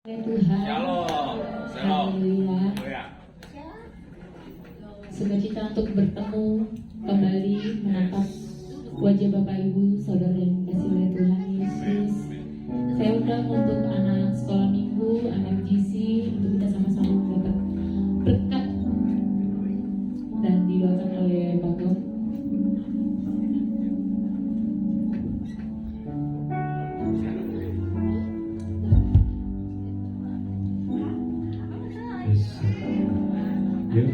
Tuhan, Shalom. haleluya. Sukacita untuk bertemu kembali, menatap wajah Bapak Ibu, saudara yang dikasihi oleh Tuhan Yesus. Saya undang untuk anak sekolah minggu, anak GC, untuk kita sama-sama mendapat berkat dan didoakan oleh Pak Gom. Yuk,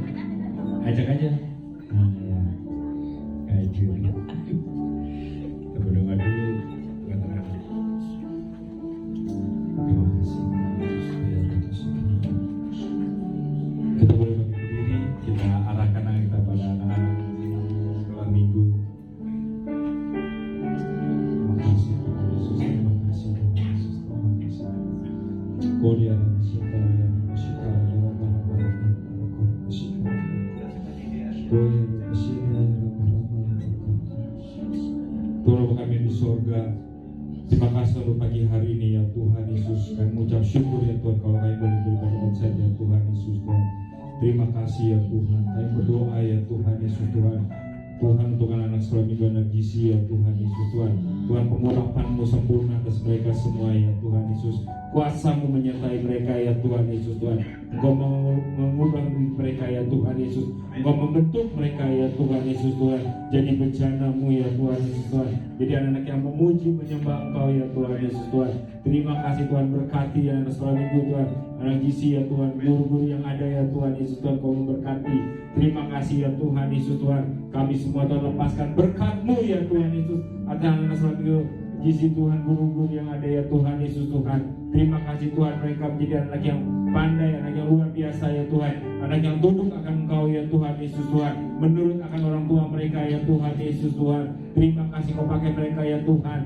ajak aja. Ya. Kayak gitu. Kita berdoa dulu. Katakan. Terima kasih. Kita boleh berdiri. Kita arahkan kita pada anak-anak sekolah minggu. Terima kasih Tuhan Yesus. Terima kasih Tuhan Yesus. Terima kasih. Gloria dan cinta yang bersyukur dalam barang-barang. Tuhan Bapa kami di sorga, terima kasih untuk pagi hari ini ya Tuhan Yesus. Kami mengucap syukur ya Tuhan kalau kami boleh berikan konsep ya Tuhan Yesus Tuhan. Terima kasih ya Tuhan. Kami berdoa ya Tuhan Yesus Tuhan. Tuhan untuk anak-anak sekolah minggu anak gizi ya Tuhan Yesus Tuhan. Tuhan pengurapan-Mu sempurna atas mereka semua ya Tuhan Yesus. Kuasa-Mu menyertai mereka ya Tuhan Yesus Tuhan. Engkau mengubah mereka ya Tuhan Yesus. Engkau membentuk mereka ya Tuhan Yesus Tuhan. Jadi bencana-Mu ya Tuhan Yesus Tuhan. Jadi anak-anak yang memuji menyembah Engkau ya Tuhan Yesus Tuhan. Terima kasih Tuhan, berkati ya anak sekolah minggu Tuhan. Anak gizi ya Tuhan, guru-guru yang ada ya Tuhan Yesus Tuhan, Kau memberkati. Terima kasih ya Tuhan Yesus Tuhan. Kami semua Tuhan lepaskan berkat-Mu ya Tuhan Yesus atas anak sekolah minggu gizi Tuhan, guru-guru yang ada ya Tuhan Yesus Tuhan. Terima kasih Tuhan, mereka menjadi anak yang pandai, anak yang luar biasa ya Tuhan. Anak yang tunduk akan Engkau ya Tuhan Yesus Tuhan. Menurut akan orang tua mereka ya Tuhan Yesus Tuhan. Terima kasih Kau pakai mereka ya Tuhan.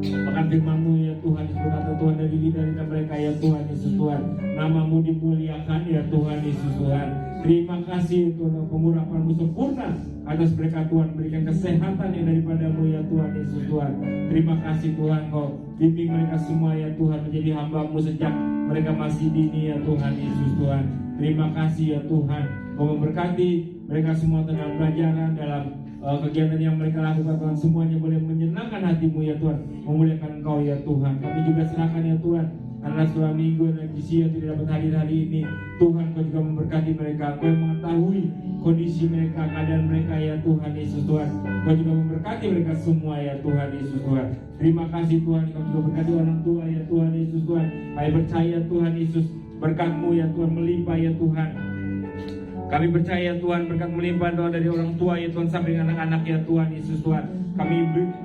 Bahkan firman-Mu ya Tuhan Yesus berkata Tuhan dari lidah mereka ya Tuhan Yesus Tuhan. Nama-Mu dimuliakan ya Tuhan Yesus Tuhan. Terima kasih Tuhan, pengurapan-Mu sempurna atas mereka Tuhan. Berikan kesehatan yang daripada-Mu ya Tuhan Yesus Tuhan. Terima kasih Tuhan, Kau bimbing mereka semua ya Tuhan menjadi hamba-Mu sejak mereka masih dini ya Tuhan Yesus Tuhan. Terima kasih ya Tuhan, Kau memberkati mereka semua dalam pelajaran, dalam kegiatan yang mereka lakukan Tuhan, semuanya boleh menyenangkan hati-Mu ya Tuhan, memuliakan Engkau ya Tuhan. Kami juga serahkan ya Tuhan anak sekolah minggu dan gizi yang tidak dapat hadir hari ini. Tuhan, Kau juga memberkati mereka. Kau yang mengetahui kondisi mereka, keadaan mereka ya Tuhan Yesus Tuhan. Kau juga memberkati mereka semua ya Tuhan Yesus Tuhan. Terima kasih Tuhan, Kau juga berkati orang tua ya Tuhan Yesus Tuhan. Kami percaya Tuhan Yesus, berkat-Mu ya Tuhan melimpah ya Tuhan. Kami percaya Tuhan, berkat melimpah Tuhan dari orang tua ya Tuhan sampai anak-anak ya Tuhan Yesus Tuhan. Kami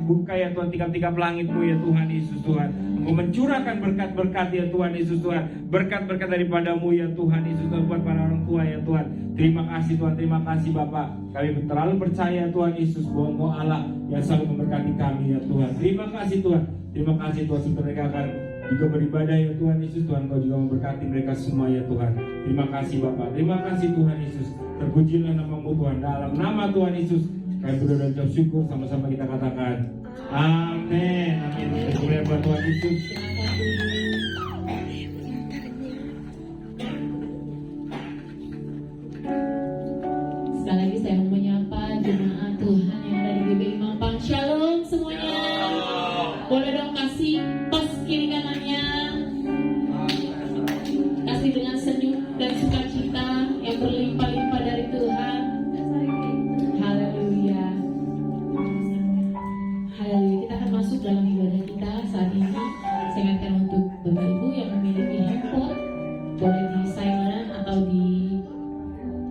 buka ya Tuhan tikap-tikap langit-Mu ya Tuhan Yesus Tuhan. Engkau mencurahkan berkat-berkat ya Tuhan Yesus Tuhan. Berkat-berkat daripada-Mu ya Tuhan Yesus Tuhan buat para orang tua ya Tuhan. Terima kasih Tuhan, terima kasih Bapak. Kami terlalu percaya Tuhan Yesus bahwa Engkau Allah yang selalu memberkati kami ya Tuhan. Terima kasih Tuhan. Terima kasih Tuhan, supaya mereka akan juga beribadah ya Tuhan Yesus Tuhan. Kau juga memberkati mereka semua ya Tuhan. Terima kasih Bapak, terima kasih Tuhan Yesus. Terpujilah nama-Mu Tuhan. Dalam nama Tuhan Yesus kami berdoa dan ucap syukur, sama-sama kita katakan amin. Amin. Terpujilah buat Tuhan Yesus. Sekali lagi saya mau menyapa jemaat Tuhan yang ada di GBI Mampang. Shalom semuanya. Boleh dong kasih tos kiri kanannya. Kasih dengan senyum dan sukacita yang berlimpah-limpah dari Tuhan. Haleluya. Haleluya. Kita akan masuk dalam ibadah kita saat ini. Saya ingatkan untuk Bapak Ibu yang memiliki handphone, boleh di silent atau di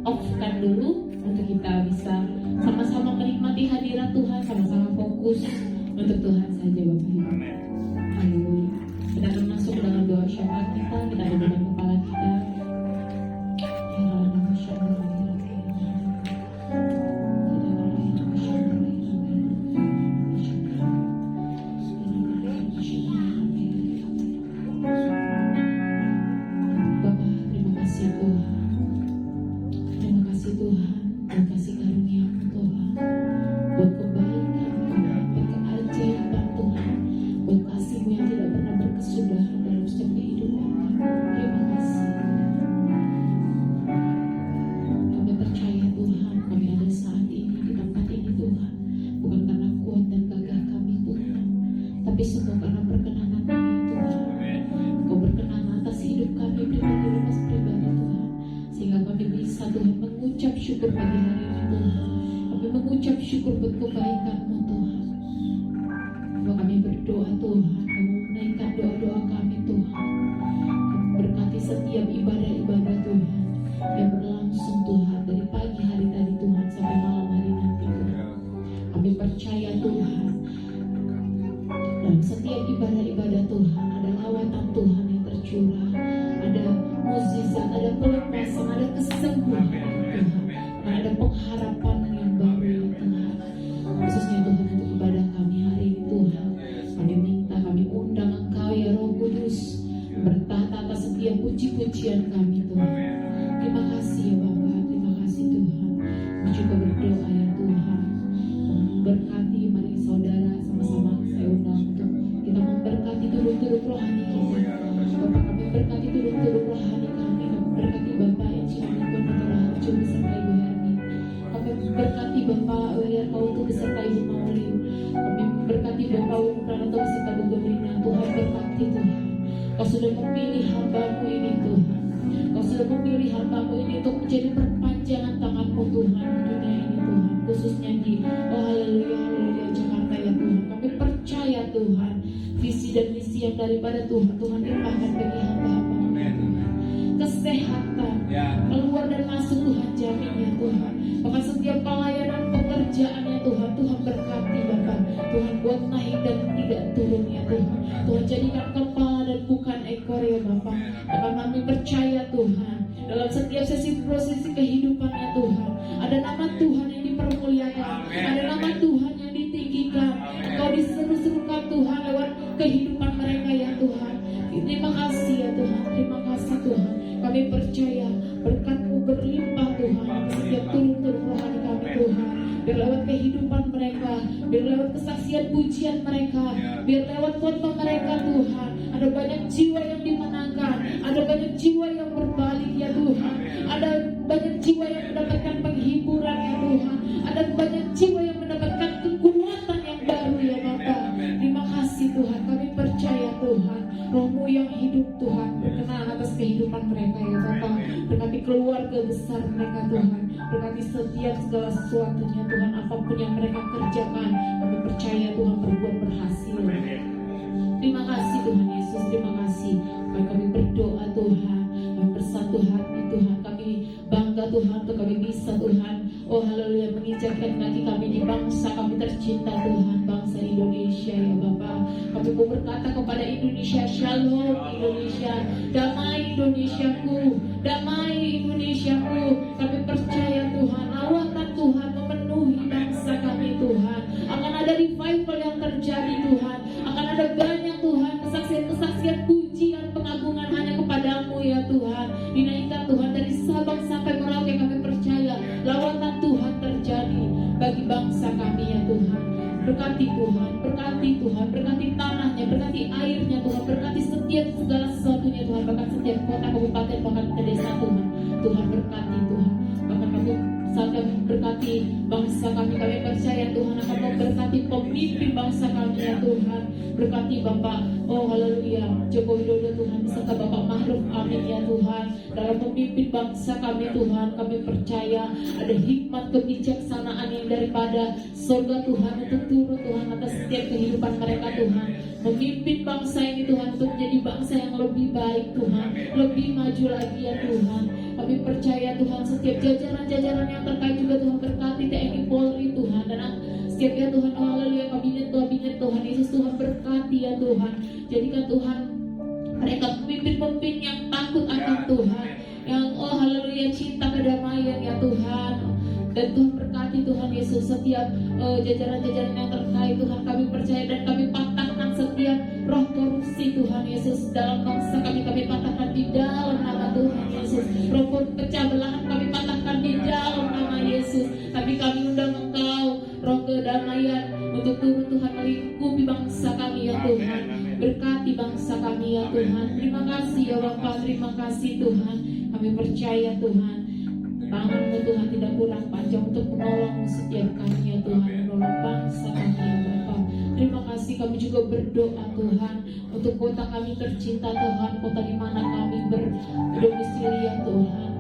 off-kan dulu untuk kita bisa sama-sama menikmati hadirat Tuhan, sama-sama fokus untuk Tuhan saja Bapak Ibu. Haleluya. Kita akan masuk dalam doa syafaat kita. Kita berikan kepala kita. syukur pagi hari ini Tuhan. Kami mengucap syukur buat kebaikan-Mu Tuhan. Bahwa kami berdoa Tuhan, kami menaikkan doa-doa kami Tuhan. Kami berkati setiap ibadah-ibadah Tuhan yang berlangsung Tuhan dari pagi hari tadi Tuhan sampai malam hari nanti Tuhan. Kami percaya Tuhan, dalam setiap ibadah-ibadah Tuhan ada lawatan Tuhan yang tercurah, ada mukjizat, ada pelepasan, ada kesembuhan Tuhan, dan ada pengharapan yang baru ya Tuhan. Khususnya Tuhan untuk ibadah kami hari ini Tuhan, kami minta, kami undang Engkau ya Roh Kudus bertata atas setiap puji-pujian kami Tuhan. Terima kasih ya Bapa, terima kasih Tuhan. Kami juga berdoa ya Tuhan, berkati mari saudara sama-sama saya undang untuk kita memberkati turut-turut rohani kita. Bapak kami berkati turut-turut rohani kami berkati Bapak Insinyur Pendeta Harjo beserta Ibu Herni. Kami berkati Bapak Werko untuk beserta Ibu Maulin. Kami berkati Bapak Pranoto beserta Bu Gebrina. Tuhan berkati Tuhan. Kau sudah memilih hamba-Mu ini Tuhan. Kau sudah memilih hamba-Mu ini untuk menjadi perpanjangan tangan-Mu Tuhan di dunia ini Tuhan, khususnya di haleluya haleluya Jakarta ya Tuhan. Kami percaya Tuhan, visi dan misi yang daripada Tuhan limpahkan bagi hamba-Mu Tuhan. Kesehatan keluar dan masuk Tuhan jamin ya Tuhan. Bahkan setiap pelayanan pekerjaannya Tuhan berkati Bapak. Tuhan buat naik dan tidak turun ya Tuhan. Tuhan jadikan kepala dan bukan ekor ya Bapak. Bahkan kami percaya Tuhan, dalam setiap prosesi kehidupannya Tuhan, ada nama Tuhan yang dipermuliakan, ada nama Tuhan yang ditinggikan. Engkau diseru-serukan Tuhan lewat kehidupan mereka ya Tuhan. Terima kasih ya Tuhan, terima kasih Tuhan. Kami percaya berkat-Mu berlimpah Tuhan setiap turun-turun rohani kami Tuhan. Biar lewat kehidupan mereka, biar lewat kesaksian pujian mereka, biar lewat khotbah mereka Tuhan, ada banyak jiwa yang dimenangkan, ada banyak jiwa yang berbalik ya Tuhan, ada banyak jiwa yang mendapatkan penghiburan ya Tuhan, ada banyak jiwa yang mendapatkan kekuatan yang baru ya Bapa. Terima kasih Tuhan, kami percaya Tuhan, Roh-Mu yang hidup Tuhan berkenan atas kehidupan mereka ya Bapa. Berkati keluarga besar mereka Tuhan, berkati setiap segala sesuatunya Tuhan, apapun yang mereka kerjakan, kami percaya Tuhan berbuat berhasil. Terima kasih Tuhan Yesus, terima kasih. Kami berdoa Tuhan, kami bersatu hati Tuhan, kami bangga Tuhan untuk kami bisa Tuhan, oh haleluya, menginjakkan kaki kami di bangsa kami tercinta Tuhan, bangsa Indonesia ya Bapa. Kami mau berkata kepada Indonesia, Shalom Indonesia, damai Indonesiaku, damai Indonesiaku. Kami percaya Tuhan, lawatan Tuhan memenuhi bangsa kami Tuhan. Akan ada revival yang terjadi Tuhan, akan ada banyak Tuhan kesaksian-kesaksian pujian pengagungan hanya kepadamu ya Tuhan. Dinaikkan Tuhan dari Sabang sampai Merauke, kami percaya lawatan Tuhan terjadi bagi bangsa kami ya Tuhan. Berkati Tuhan, berkati Tuhan, berkati tanahnya, berkati airnya Tuhan, berkati setiap segala sesuatunya Tuhan, bahkan setiap kota, kabupaten, bahkan ke desa Tuhan. Tuhan berkati Tuhan, bahkan kami saat kami berkati bangsa kami percaya Tuhan akan memberkati pemimpin bangsa kami ya Tuhan. Berkati Bapak, oh haleluya, Joko Widodo Tuhan, beserta Bapak Mahruf, amin ya Tuhan. Dalam memimpin bangsa kami Tuhan, kami percaya ada hikmat kebijaksanaan yang daripada surga Tuhan untuk turun Tuhan atas setiap kehidupan mereka Tuhan. Memimpin bangsa ini Tuhan untuk menjadi bangsa yang lebih baik Tuhan, lebih maju lagi ya Tuhan. Kami percaya Tuhan setiap jajaran-jajaran yang terkait juga Tuhan, berkati TNI Polri Tuhan, dan setiap ya Tuhan, oh haleluya, kabinet Tuhan Yesus Tuhan, berkati ya Tuhan. Jadikan Tuhan mereka pemimpin-pemimpin yang takut akan Tuhan, yang oh haleluya cinta kedamaian ya Tuhan. Dan Tuhan berkati Tuhan Yesus setiap jajaran-jajaran yang terkait Tuhan. Kami percaya dan kami patahkan setiap roh korupsi Tuhan Yesus dalam bangsa kami patahkan di dalam nama Tuhan Yesus. Roh pecah belahan kami patahkan di dalam nama Yesus. Tapi kami undang Engkau, roh kedamaian, untuk turun Tuhan melingkupi bangsa kami ya Tuhan. Berkati bangsa kami ya Tuhan. Terima kasih ya Bapa, terima kasih Tuhan. Kami percaya Tuhan, tangan-Mu Tuhan tidak kurang panjang untuk menolong setiap kami ya Tuhan, menolong bangsa kami ya Bapa. Terima kasih, kami juga berdoa Tuhan untuk kota kami tercinta Tuhan, kota di mana kami berdomisili ya Tuhan.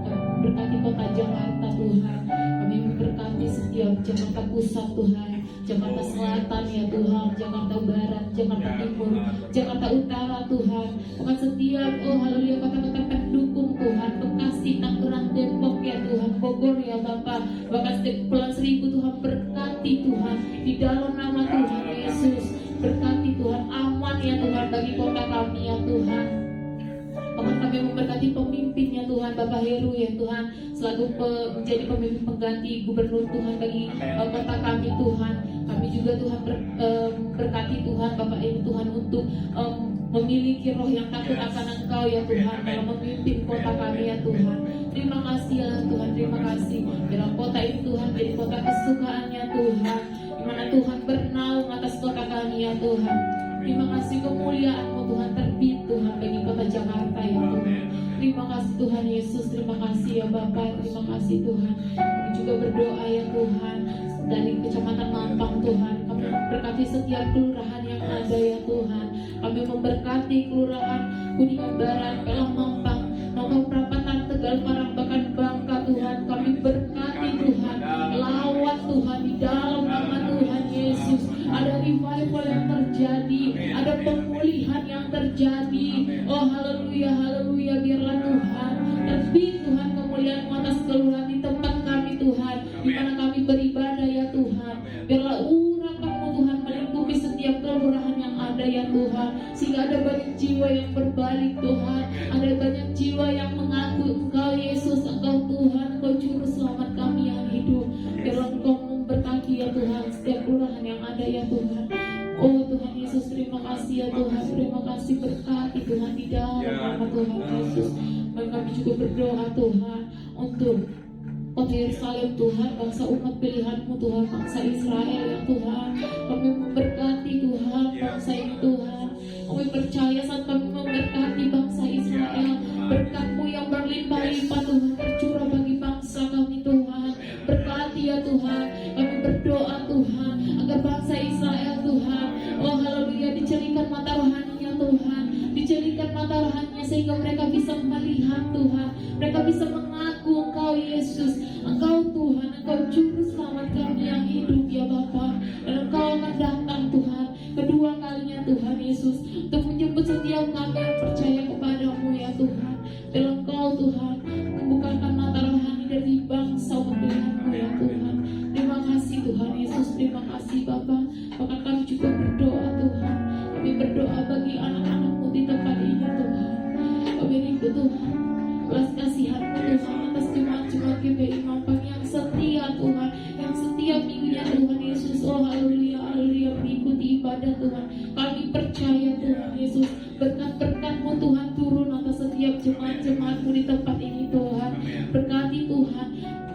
memberkati kota Jakarta Tuhan. Kami memberkati setiap Jakarta Pusat Tuhan, Jakarta Selatan ya Tuhan, Jakarta Barat, Jakarta Timur, Jakarta Utara Tuhan. Bahkan setiap haleluya kota-kota pendukung Tuhan, Bekasi, Tangerang, Depok ya Tuhan, Bogor ya Bapa. Bahkan setiap Kepulauan Seribu Tuhan, berkati Tuhan di dalam nama Tuhan Yesus. Berkati Tuhan, aman ya Tuhan bagi kota kami ya Tuhan. Bahkan kami memberkati pemimpinnya Tuhan, Bapak Heru ya Tuhan, selalu menjadi pemimpin pengganti gubernur Tuhan bagi kota kami Tuhan. Kami juga Tuhan berkati Tuhan Bapak ini Tuhan untuk memiliki roh yang takut akan Engkau ya Tuhan dalam memimpin kota kami ya Tuhan. Terima kasih ya Tuhan, terima kasih. Dalam kota ini Tuhan jadi kota kesukaannya Tuhan, di mana Tuhan bernaung atas kota kami ya Tuhan. Terima kasih kemuliaan-Mu Tuhan terbit Tuhan bagi kota Jakarta ya Tuhan. Terima kasih Tuhan Yesus, terima kasih ya Bapak, terima kasih Tuhan. Kami juga berdoa ya Tuhan dari Kecamatan Mampang Tuhan. Kami memberkati setiap kelurahan yang ada ya Tuhan. Kami memberkati kelurahan Kuningan Barat, Pelang Mampang, Mampang Perapatan, Tegal Parang, bahkan Bangka Tuhan. Kami berkati Tuhan, lawat Tuhan di dalam nama Tuhan Yesus. Ada revival yang terjadi, ada pemulihan yang terjadi. Oh haleluya, haleluya, biarlah Tuhan terbit Tuhan kemuliaan atas kelurahan di tempat kami Tuhan, di mana kami beribadah ya Tuhan. Biarlah urapan-Mu Tuhan melingkupi setiap kelurahan yang ada ya Tuhan, sehingga ada banyak jiwa yang berbalik Tuhan, ada banyak jiwa yang mengaku Engkau Yesus, Engkau Tuhan, Engkau Juru Selamat kami yang hidup. Biarlah Engkau memberkati ya Tuhan setiap kelurahan yang ada ya Tuhan. Oh Tuhan Yesus, terima kasih ya Tuhan, terima kasih, berkati Tuhan di dalam nama Tuhan Yesus. Dan kami juga berdoa Tuhan untuk kota Yerusalem Tuhan, bangsa umat pilihan-Mu Tuhan, bangsa Israel ya Tuhan. Kami memberkati Tuhan bangsa ini Tuhan. Kami percaya saat kami memberkati bangsa Israel, berkat-Mu yang berlimpah-limpah Tuhan tercurah bagi bangsa kami Tuhan. Berkati ya Tuhan, kami berdoa Tuhan agar bangsa Israel Tuhan, oh haleluya, dicelikan mata rohaninya Tuhan, dicelikan mata rohaninya sehingga mereka bisa melihat Tuhan, mereka bisa mengaku Engkau Yesus, Engkau Tuhan, Engkau Juru Selamat kami yang hidup ya Bapa. Dan Engkau akan datang Tuhan kedua kalinya Tuhan Yesus untuk menjemput setiap kami yang percaya kepada-Mu ya Tuhan. Dan Engkau Tuhan membukakan mata rohani dari bangsa pilihan-Mu ya Tuhan. Terima kasih Tuhan Yesus, terima kasih Bapa. Bahkan kami juga berdoa Tuhan, kami berdoa bagi anak-anak-Mu di tempat ini Tuhan. Kami rindu Tuhan belas kasihan-Mu Tuhan atas jemaat-jemaat GBI Mampang yang setia Tuhan, yang setiap minggunya Tuhan Yesus, oh haleluya, haleluya, mengikuti ibadah Tuhan. Kami percaya Tuhan Yesus, berkat-berkat-Mu Tuhan turun atas setiap jemaat-jemaat-Mu di tempat ini Tuhan. Berkati Tuhan.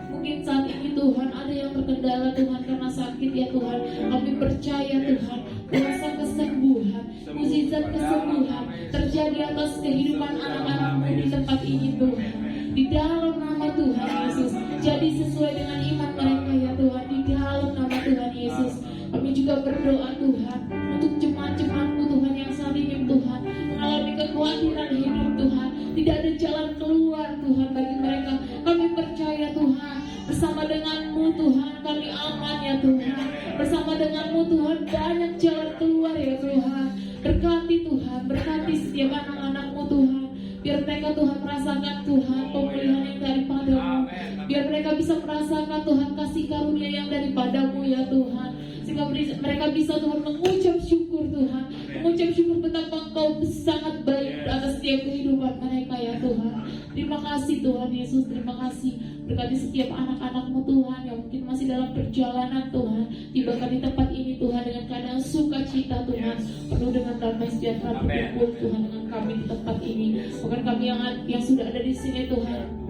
Mungkin saat ini Tuhan ada yang terkendala Tuhan karena sakit ya Tuhan. Kami percaya Tuhan, kuasa kesembuhan, mukjizat kesembuhan terjadi atas kehidupan anak-anak-Mu di tempat ini Tuhan. Di dalam nama Tuhan Yesus, jadi sesuai dengan iman mereka ya Tuhan. Di dalam nama Tuhan Yesus, kami juga berdoa Tuhan untuk jemaat-jemaat-Mu Tuhan yang saat ini Tuhan mengalami kekhawatiran hidup Tuhan. Tidak ada jalan keluar Tuhan bagi mereka. Kami percaya Tuhan, bersama dengan-Mu Tuhan kami aman ya Tuhan. Bersama dengan-Mu Tuhan banyak jalan keluar ya Tuhan. Berkati Tuhan, berkati setiap anak-anak-Mu Tuhan. Biar mereka Tuhan merasakan Tuhan pemulihan yang daripada-Mu. Biar mereka bisa merasakan Tuhan kasih karunia yang daripada-Mu ya Tuhan. Sehingga mereka bisa Tuhan mengucap syukur Tuhan, mengucap syukur betapa Engkau sangat baik atas setiap kehidupan mereka ya Tuhan. Terima kasih Tuhan Yesus, terima kasih. Berkati setiap anak-anak-Mu Tuhan yang mungkin masih dalam perjalanan Tuhan, tibakan di tempat ini Tuhan dengan keadaan sukacita Tuhan, penuh dengan damai sejahtera berkumpul Tuhan dengan kami di tempat ini. Bukan kami yang sudah ada di sini Tuhan.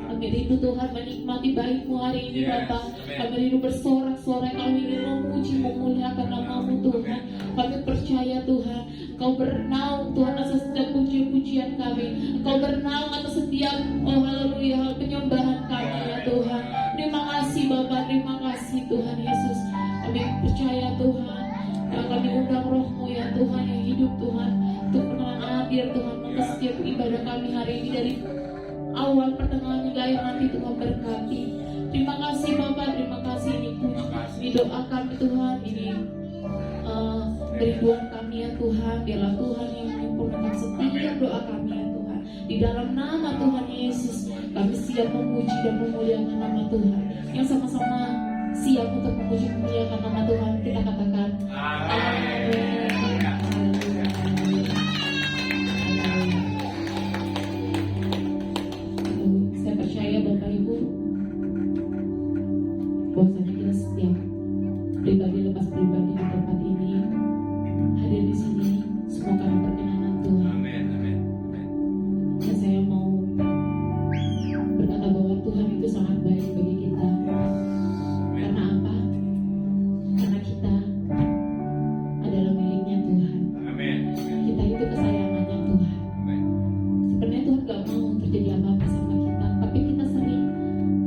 Kami rindu Tuhan menikmati baik-Mu hari ini Bapa. Kami rindu bersorak-sorai, kami ingin memuji, memuliakan nama-Mu Tuhan. Kami percaya Tuhan, Engkau bernaung Tuhan atas setiap puji-pujian kami. Engkau bernaung atas setiap, oh haleluya, penyembahan kami ya Tuhan. Terima kasih Bapa, terima kasih Tuhan Yesus. Kami percaya Tuhan, kami undang roh-Mu ya Tuhan yang hidup Tuhan, untuk menelan hadir Tuhan atas setiap ibadah kami hari ini dari awal pertengahan hingga akhir nanti Tuhan berkati. Terima kasih Bapak, terima kasih ini doa kami Tuhan, ini kerinduan kami ya Tuhan. Biarlah Tuhan yang menyempurnakan setiap doa kami ya Tuhan. Di dalam nama Tuhan Yesus kami siap memuji dan memuliakan nama Tuhan. Yang sama-sama siap untuk memuji dan memuliakan nama Tuhan, kita katakan amin. Saya percaya Bapak Ibu bahwasanya kita setiap pribadi lepas pribadi di tempat ini hadir di sini semua karena perkenanan Tuhan. Amin, amin, amin. Dan saya mau berkata bahwa Tuhan itu sangat baik bagi kita. Karena apa? Karena kita adalah miliknya Tuhan. Amin. Kita itu kesayangannya Tuhan. Amin. Sebenarnya Tuhan gak mau terjadi apa-apa sama kita, tapi kita sering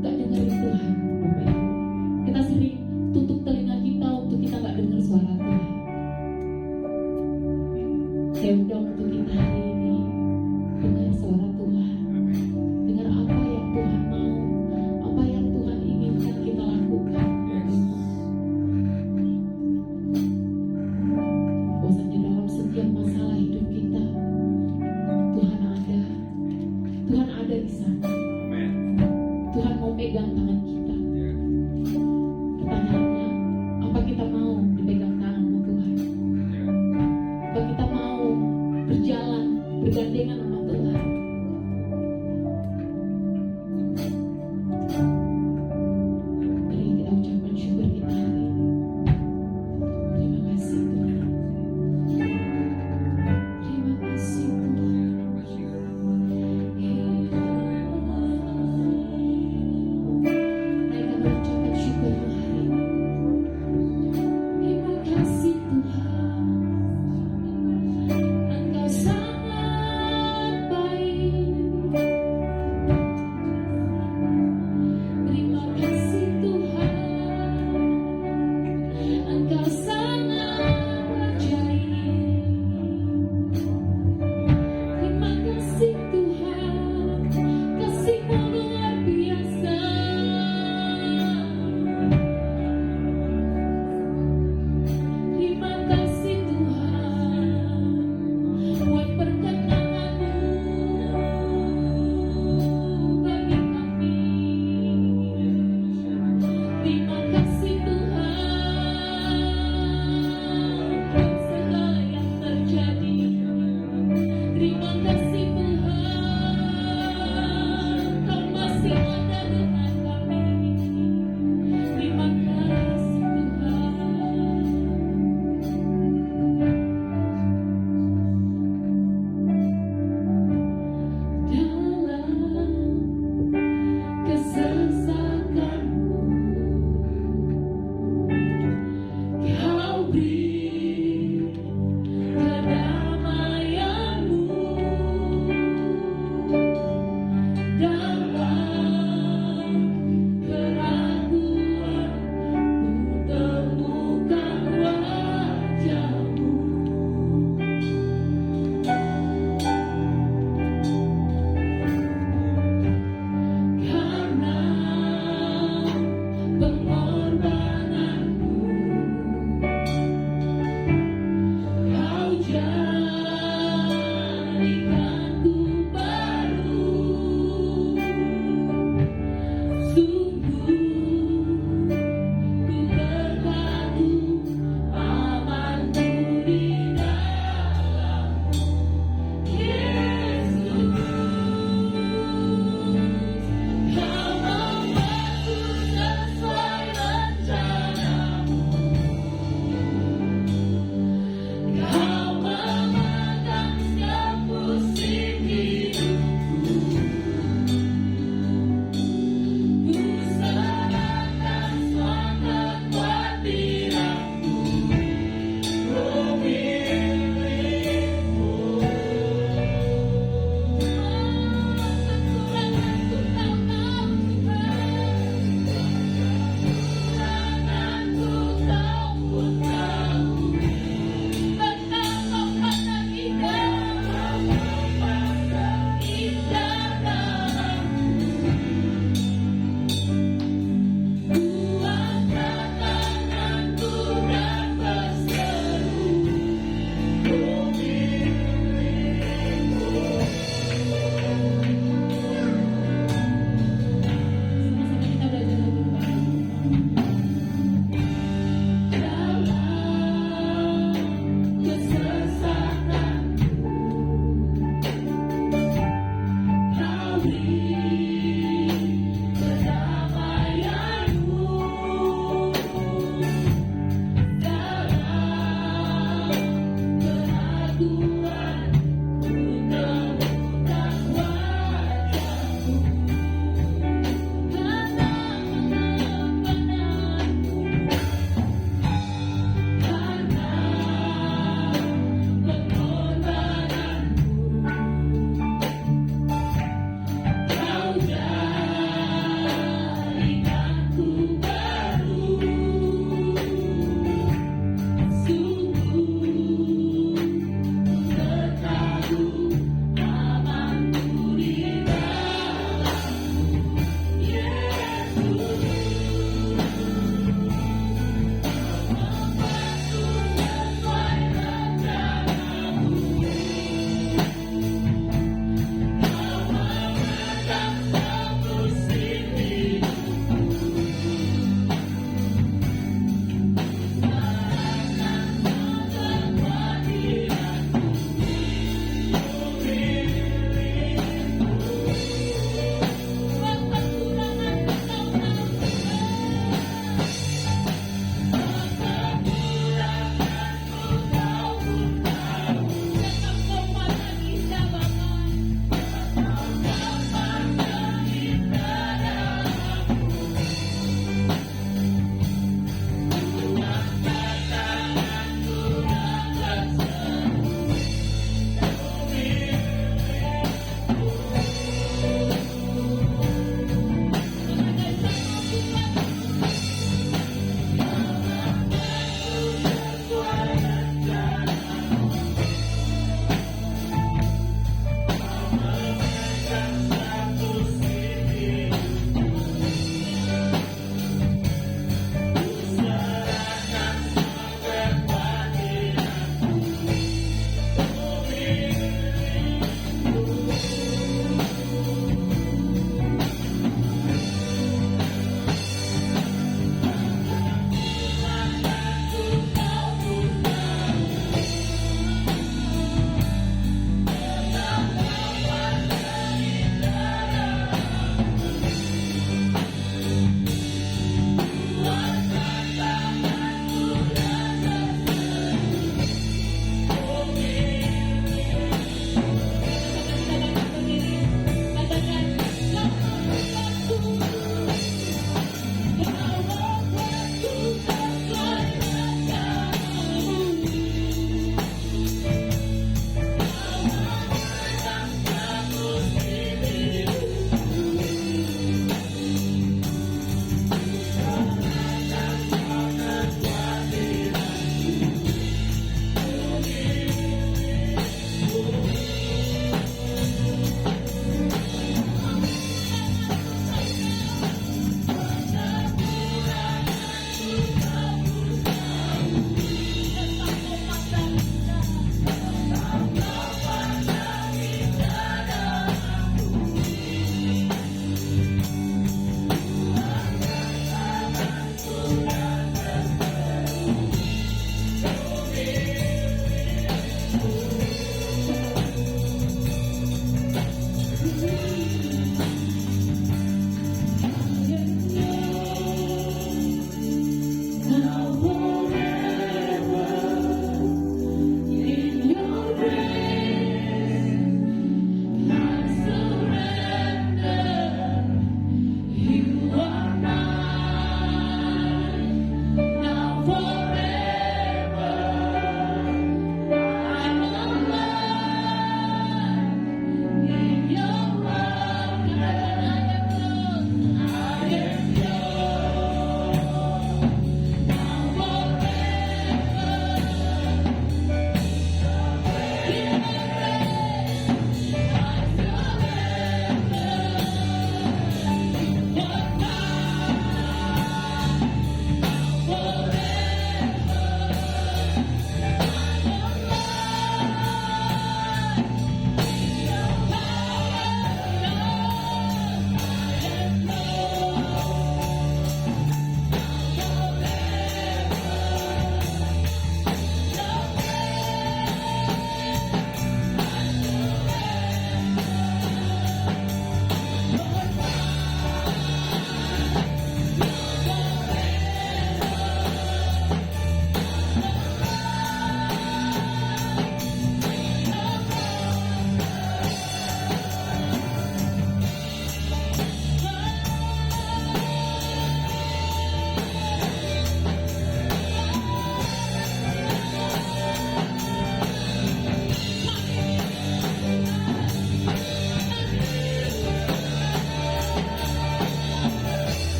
gak dengerin Tuhan, Bapak Ibu. Kita sering tutup telinga kita untuk kita gak dengar suara Tuhan. Saya undang untuk kita hari ini dengar suara Tuhan, dengar apa yang Tuhan mau, apa yang Tuhan inginkan kita lakukan. Bahwasanya dalam setiap masalah hidup kita Tuhan ada di sana. Amin. Tuhan mau pegang tangan kita. Pertanyaannya, apa kita mau dipegang tangan sama Tuhan? Apa kita mau berjalan bergandengan sama Tuhan? Mari kita ucapkan syukur kita hari ini. Terima kasih Tuhan. Terima kasih Tuhan. Kau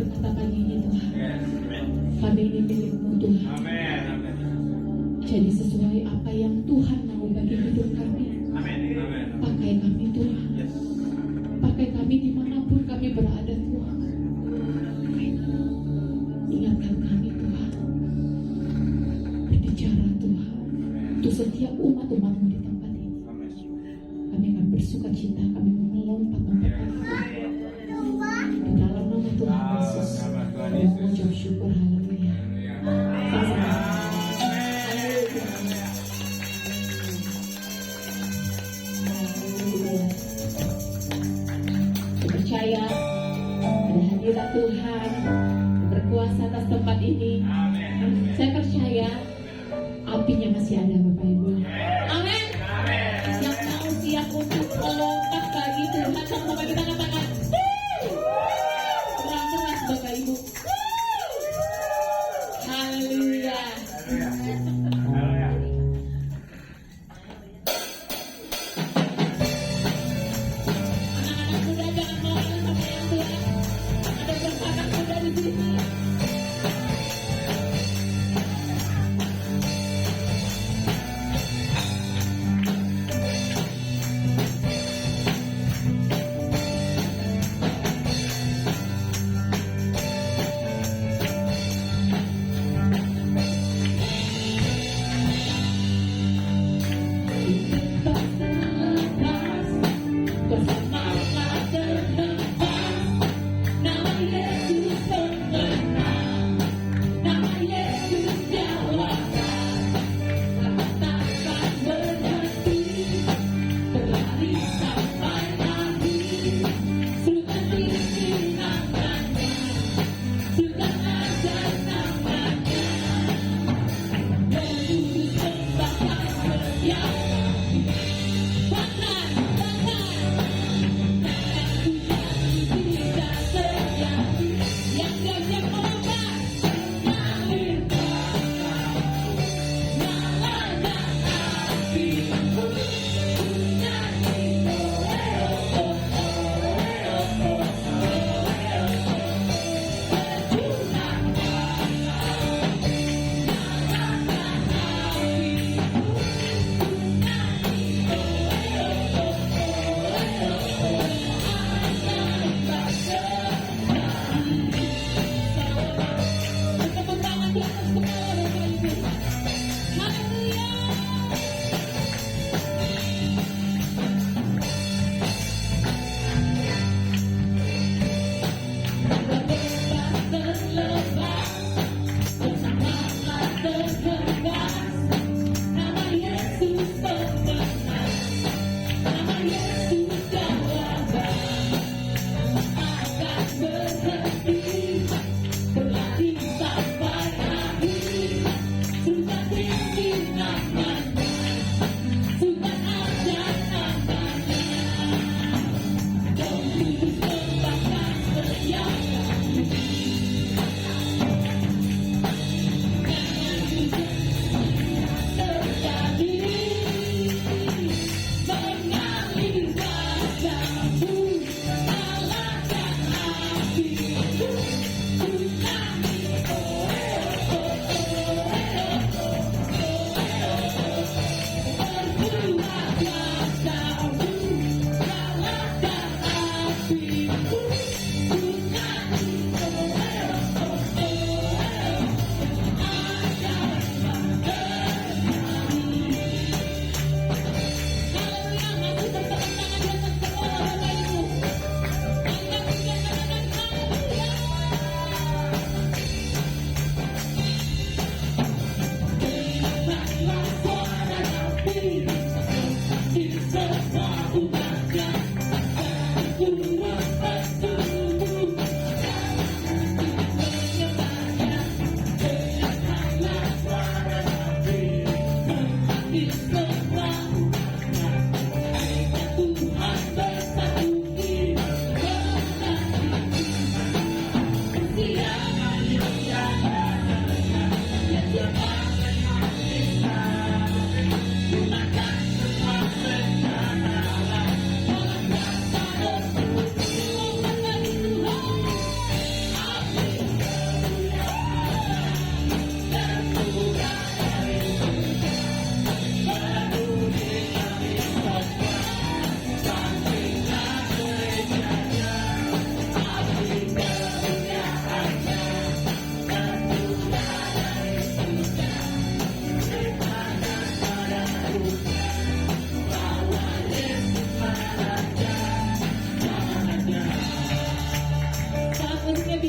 berkata pagi ini Tuhan, kami ini milik-Mu Tuhan. Jadi sesuai apa yang Tuhan mau bagi hidup kami, pakai kami Tuhan. Pakai kami dimanapun kami berada Tuhan. Ingatkan kami Tuhan. Berbicara Tuhan untuk setiap umat-umat-Mu di tempat ini. Kami akan bersuka cita, kami melompat di dalam nama Tuhan Yesus. Kami mengucap syukur, haleluya. Sama-sama. Haleluya. Haleluya. Saya percaya ada hadirat Tuhan berkuasa atas tempat ini. Saya percaya apinya masih ada Bapak Ibu. Amin. Yang mau siap untuk melompat bagi Tuhan, sama-sama kita katakan keras-keras Bapak Ibu. Haleluya. Anak-anak muda jangan mau kalah sama yang tua. Ada beberapa anak muda di sini.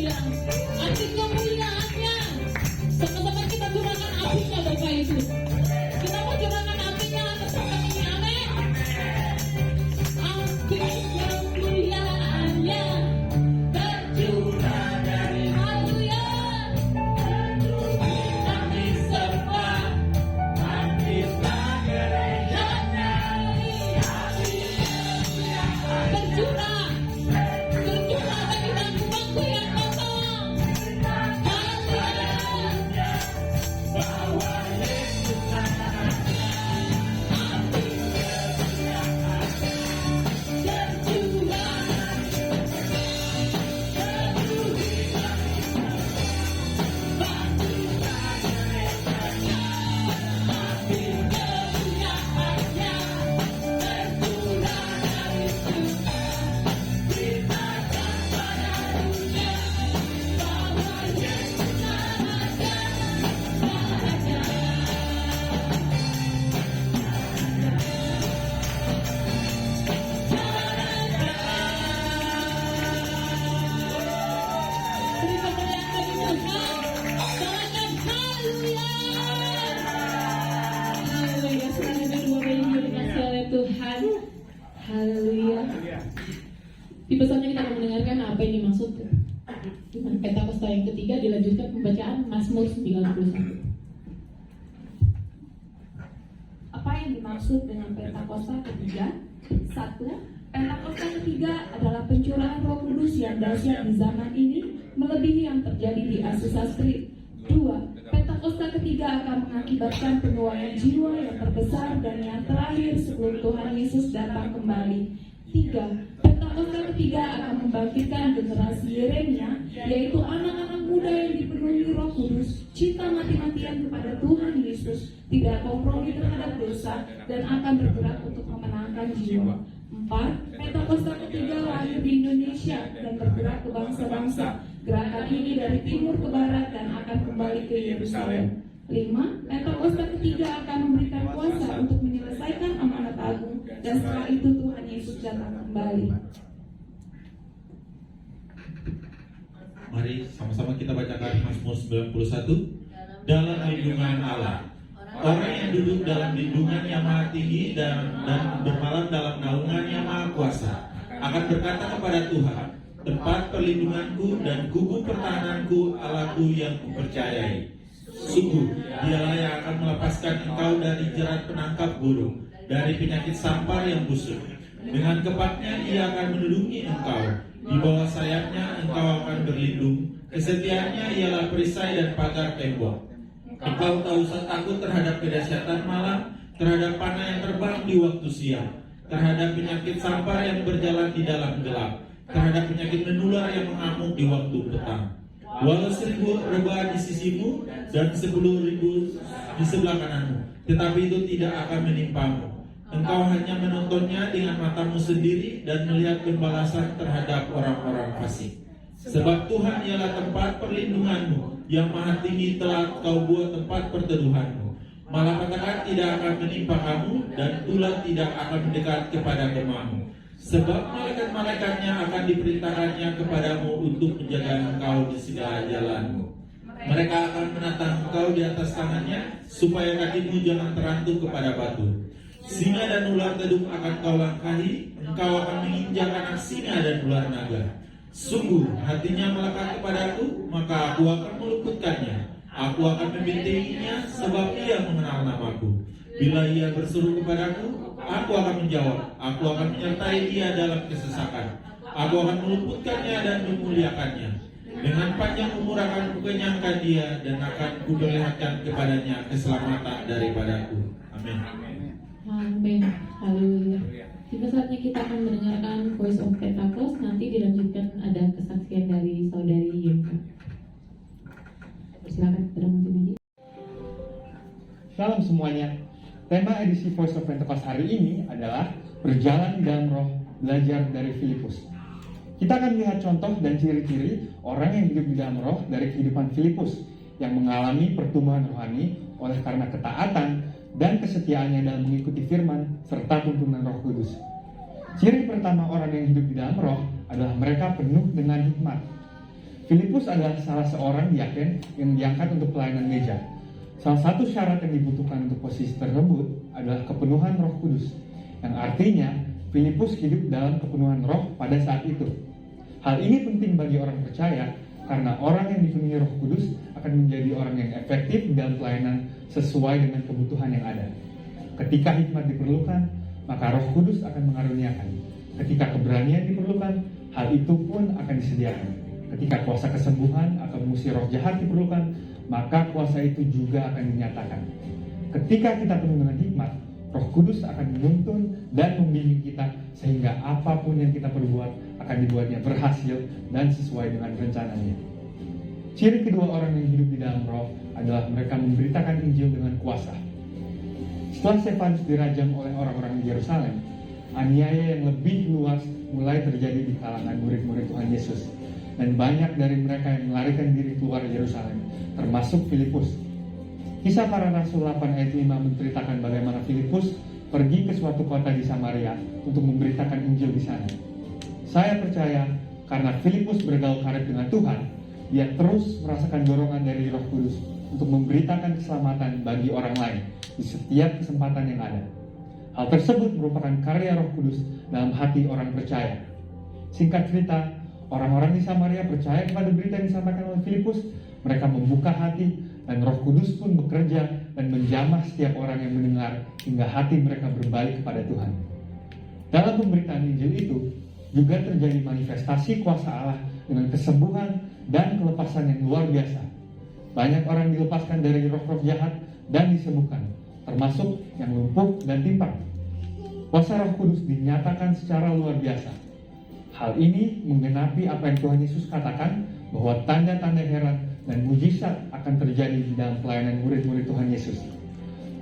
Haleluya. Api kemuliaannya. Sama-sama kita curahkan apinya Bapak Ibu. Kita mau curahkan apinya atas tempat ini. Amin. Api kemuliaannya tercurah dari haleluya. Kami semua aktifkan gerejanya. Tercurah bagi bangku-bangku yang kosong. Haleluya. Bawa Yesus anaknya. Api tercurah. Terima kasih bagi Tuhan. Katakan haleluya. Haleluya. Selamat berdua bayi dikasih oleh Tuhan. Haleluya. Di pesannya kita akan mendengarkan apa yang dimaksud dengan Pentakosta yang ketiga, dilanjutkan pembacaan Mazmur 91. Apa yang dimaksud dengan Pentakosta ketiga? 1. Pentakosta ketiga adalah pencurahan Roh Kudus yang dahsyat di zaman ini, melebihi yang terjadi di Asus Sastri. 2. Pentakosta ketiga akan mengakibatkan penuaian jiwa yang terbesar dan yang terakhir sebelum Tuhan Yesus datang kembali. 3. Pentakosta ketiga akan membangkitkan generasi Yeremia, yaitu anak-anak muda yang dipenuhi Roh Kudus, cinta mati-matian kepada Tuhan Yesus, tidak kompromi terhadap dosa, dan akan bergerak untuk memenangkan jiwa. 4. Pentakosta ketiga lahir di Indonesia dan bergerak ke bangsa-bangsa. Gerakan ini dari timur ke barat dan akan kembali ke Yerusalem. 5. Pentakosta ketiga akan memberikan kuasa untuk menyelesaikan amanat agung, dan setelah itu Tuhan Yesus datang kembali. Mari sama-sama kita bacakan Mazmur 91. Dalam lindungan Allah, orang yang duduk dalam lindungan yang maha tinggi dan bermalam dalam naungan yang maha kuasa akan berkata kepada Tuhan, tempat perlindunganku dan kubu pertahananku, Allahku yang kupercayai. Sungguh, dialah yang akan melepaskan engkau dari jerat penangkap burung, dari penyakit sampar yang busuk. Dengan kepaknya ia akan melindungi engkau, di bawah sayapnya engkau akan berlindung. Kesetiaannya ialah perisai dan pagar tembok. Engkau tak usah takut terhadap kedahsyatan malam, terhadap panah yang terbang di waktu siang, terhadap penyakit sampar yang berjalan di dalam gelap, terhadap penyakit menular yang mengamuk di waktu petang. Walau 1000 rebah di sisimu dan 10.000 di sebelah kananmu, tetapi itu tidak akan menimpamu. Engkau hanya menontonnya dengan matamu sendiri dan melihat pembalasan terhadap orang-orang fasik. Sebab Tuhan ialah tempat perlindunganmu, yang maha tinggi telah kau buat tempat perteduhanmu. Malapetaka tidak akan menimpa kamu, dan ulat tidak akan mendekat kepada kemahmu. Sebab malaikat-malaikatnya akan diperintahkannya kepadamu untuk menjaga engkau di segala jalanmu. Mereka akan menatang engkau di atas tangannya, supaya kakimu jangan terantuk kepada batu. Singa dan ular tedung akan kau langkahi, engkau akan menginjak anak singa dan ular naga. Sungguh hatinya melekat kepadaku, maka aku akan meluputkannya. Aku akan membintanginya, sebab ia mengenal namaku. Bila ia berseru kepadaku, aku akan menjawab. Aku akan menyertai dia dalam kesesakan. Aku akan meluputkannya dan memuliakannya. Dengan panjang umur akan kukenyangkan dia, dan akan kuperlihatkan kepadanya keselamatan daripadaku. Amin. Amin. Haleluya. Tiba saatnya kita akan mendengarkan Voice of Pentecost. Nanti dilanjutkan ada kesaksian dari saudari Yunka. Silakan kepada Mas. Shalom semuanya. Tema edisi Voice of Pentecost hari ini adalah berjalan dalam roh, belajar dari Filipus. Kita akan melihat contoh dan ciri-ciri orang yang hidup di dalam roh dari kehidupan Filipus yang mengalami pertumbuhan rohani oleh karena ketaatan dan kesetiaannya dalam mengikuti firman serta tuntunan Roh Kudus. Ciri pertama orang yang hidup di dalam roh adalah mereka penuh dengan hikmat. Filipus adalah salah seorang diaken yang diangkat untuk pelayanan gereja. Salah satu syarat yang dibutuhkan untuk posisi tersebut adalah kepenuhan Roh Kudus, yang artinya Filipus hidup dalam kepenuhan Roh pada saat itu. Hal ini penting bagi orang percaya karena orang yang dipenuhi Roh Kudus akan menjadi orang yang efektif dalam pelayanan sesuai dengan kebutuhan yang ada. Ketika hikmat diperlukan, maka Roh Kudus akan mengaruniakan. Ketika keberanian diperlukan, hal itu pun akan disediakan. Ketika kuasa kesembuhan atau mengusir roh jahat diperlukan, maka kuasa itu juga akan dinyatakan. Ketika kita penuh dengan hikmat, Roh Kudus akan menuntun dan membimbing kita sehingga apapun yang kita perbuat akan dibuatnya berhasil dan sesuai dengan rencananya. Ciri kedua orang yang hidup di dalam Roh adalah mereka memberitakan Injil dengan kuasa. Setelah Stefanus dirajam oleh orang-orang di Yerusalem, aniaya yang lebih luas mulai terjadi di kalangan murid-murid Tuhan Yesus. Dan banyak dari mereka yang melarikan diri keluar Yerusalem, termasuk Filipus. Kisah Para Rasul 8 ayat 5 menceritakan bagaimana Filipus pergi ke suatu kota di Samaria untuk memberitakan Injil di sana. Saya percaya karena Filipus bergaul karib dengan Tuhan, dia terus merasakan dorongan dari Roh Kudus untuk memberitakan keselamatan bagi orang lain di setiap kesempatan yang ada. Hal tersebut merupakan karya Roh Kudus dalam hati orang percaya. Singkat cerita, orang-orang di Samaria percaya kepada berita yang disampaikan oleh Filipus. Mereka membuka hati dan Roh Kudus pun bekerja dan menjamah setiap orang yang mendengar hingga hati mereka berbalik kepada Tuhan. Dalam pemberitaan Injil itu juga terjadi manifestasi kuasa Allah dengan kesembuhan dan kelepasan yang luar biasa. Banyak orang dilepaskan dari roh-roh jahat dan disembuhkan, termasuk yang lumpuh dan timpang. Kuasa Roh Kudus dinyatakan secara luar biasa. Hal ini menggenapi apa yang Tuhan Yesus katakan bahwa tanda-tanda heran dan mujizat akan terjadi di dalam pelayanan murid-murid Tuhan Yesus.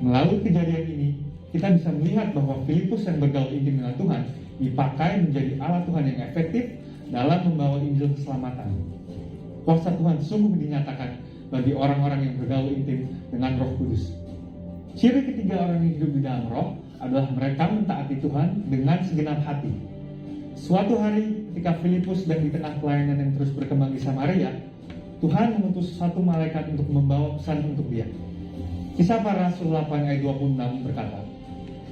Melalui kejadian ini, kita bisa melihat bahwa Filipus yang bergaul intim dengan Tuhan dipakai menjadi alat Tuhan yang efektif dalam membawa Injil keselamatan. Kuasa Tuhan sungguh dinyatakan bagi orang-orang yang bergaul intim dengan Roh Kudus. Ciri ketiga orang yang hidup di dalam Roh adalah mereka mentaati Tuhan dengan segenap hati. Suatu hari ketika Filipus sedang di tengah pelayanan yang terus berkembang di Samaria, Tuhan mengutus satu malaikat untuk membawa pesan untuk dia. Kisah Para Rasul 8 ayat 26 berkata,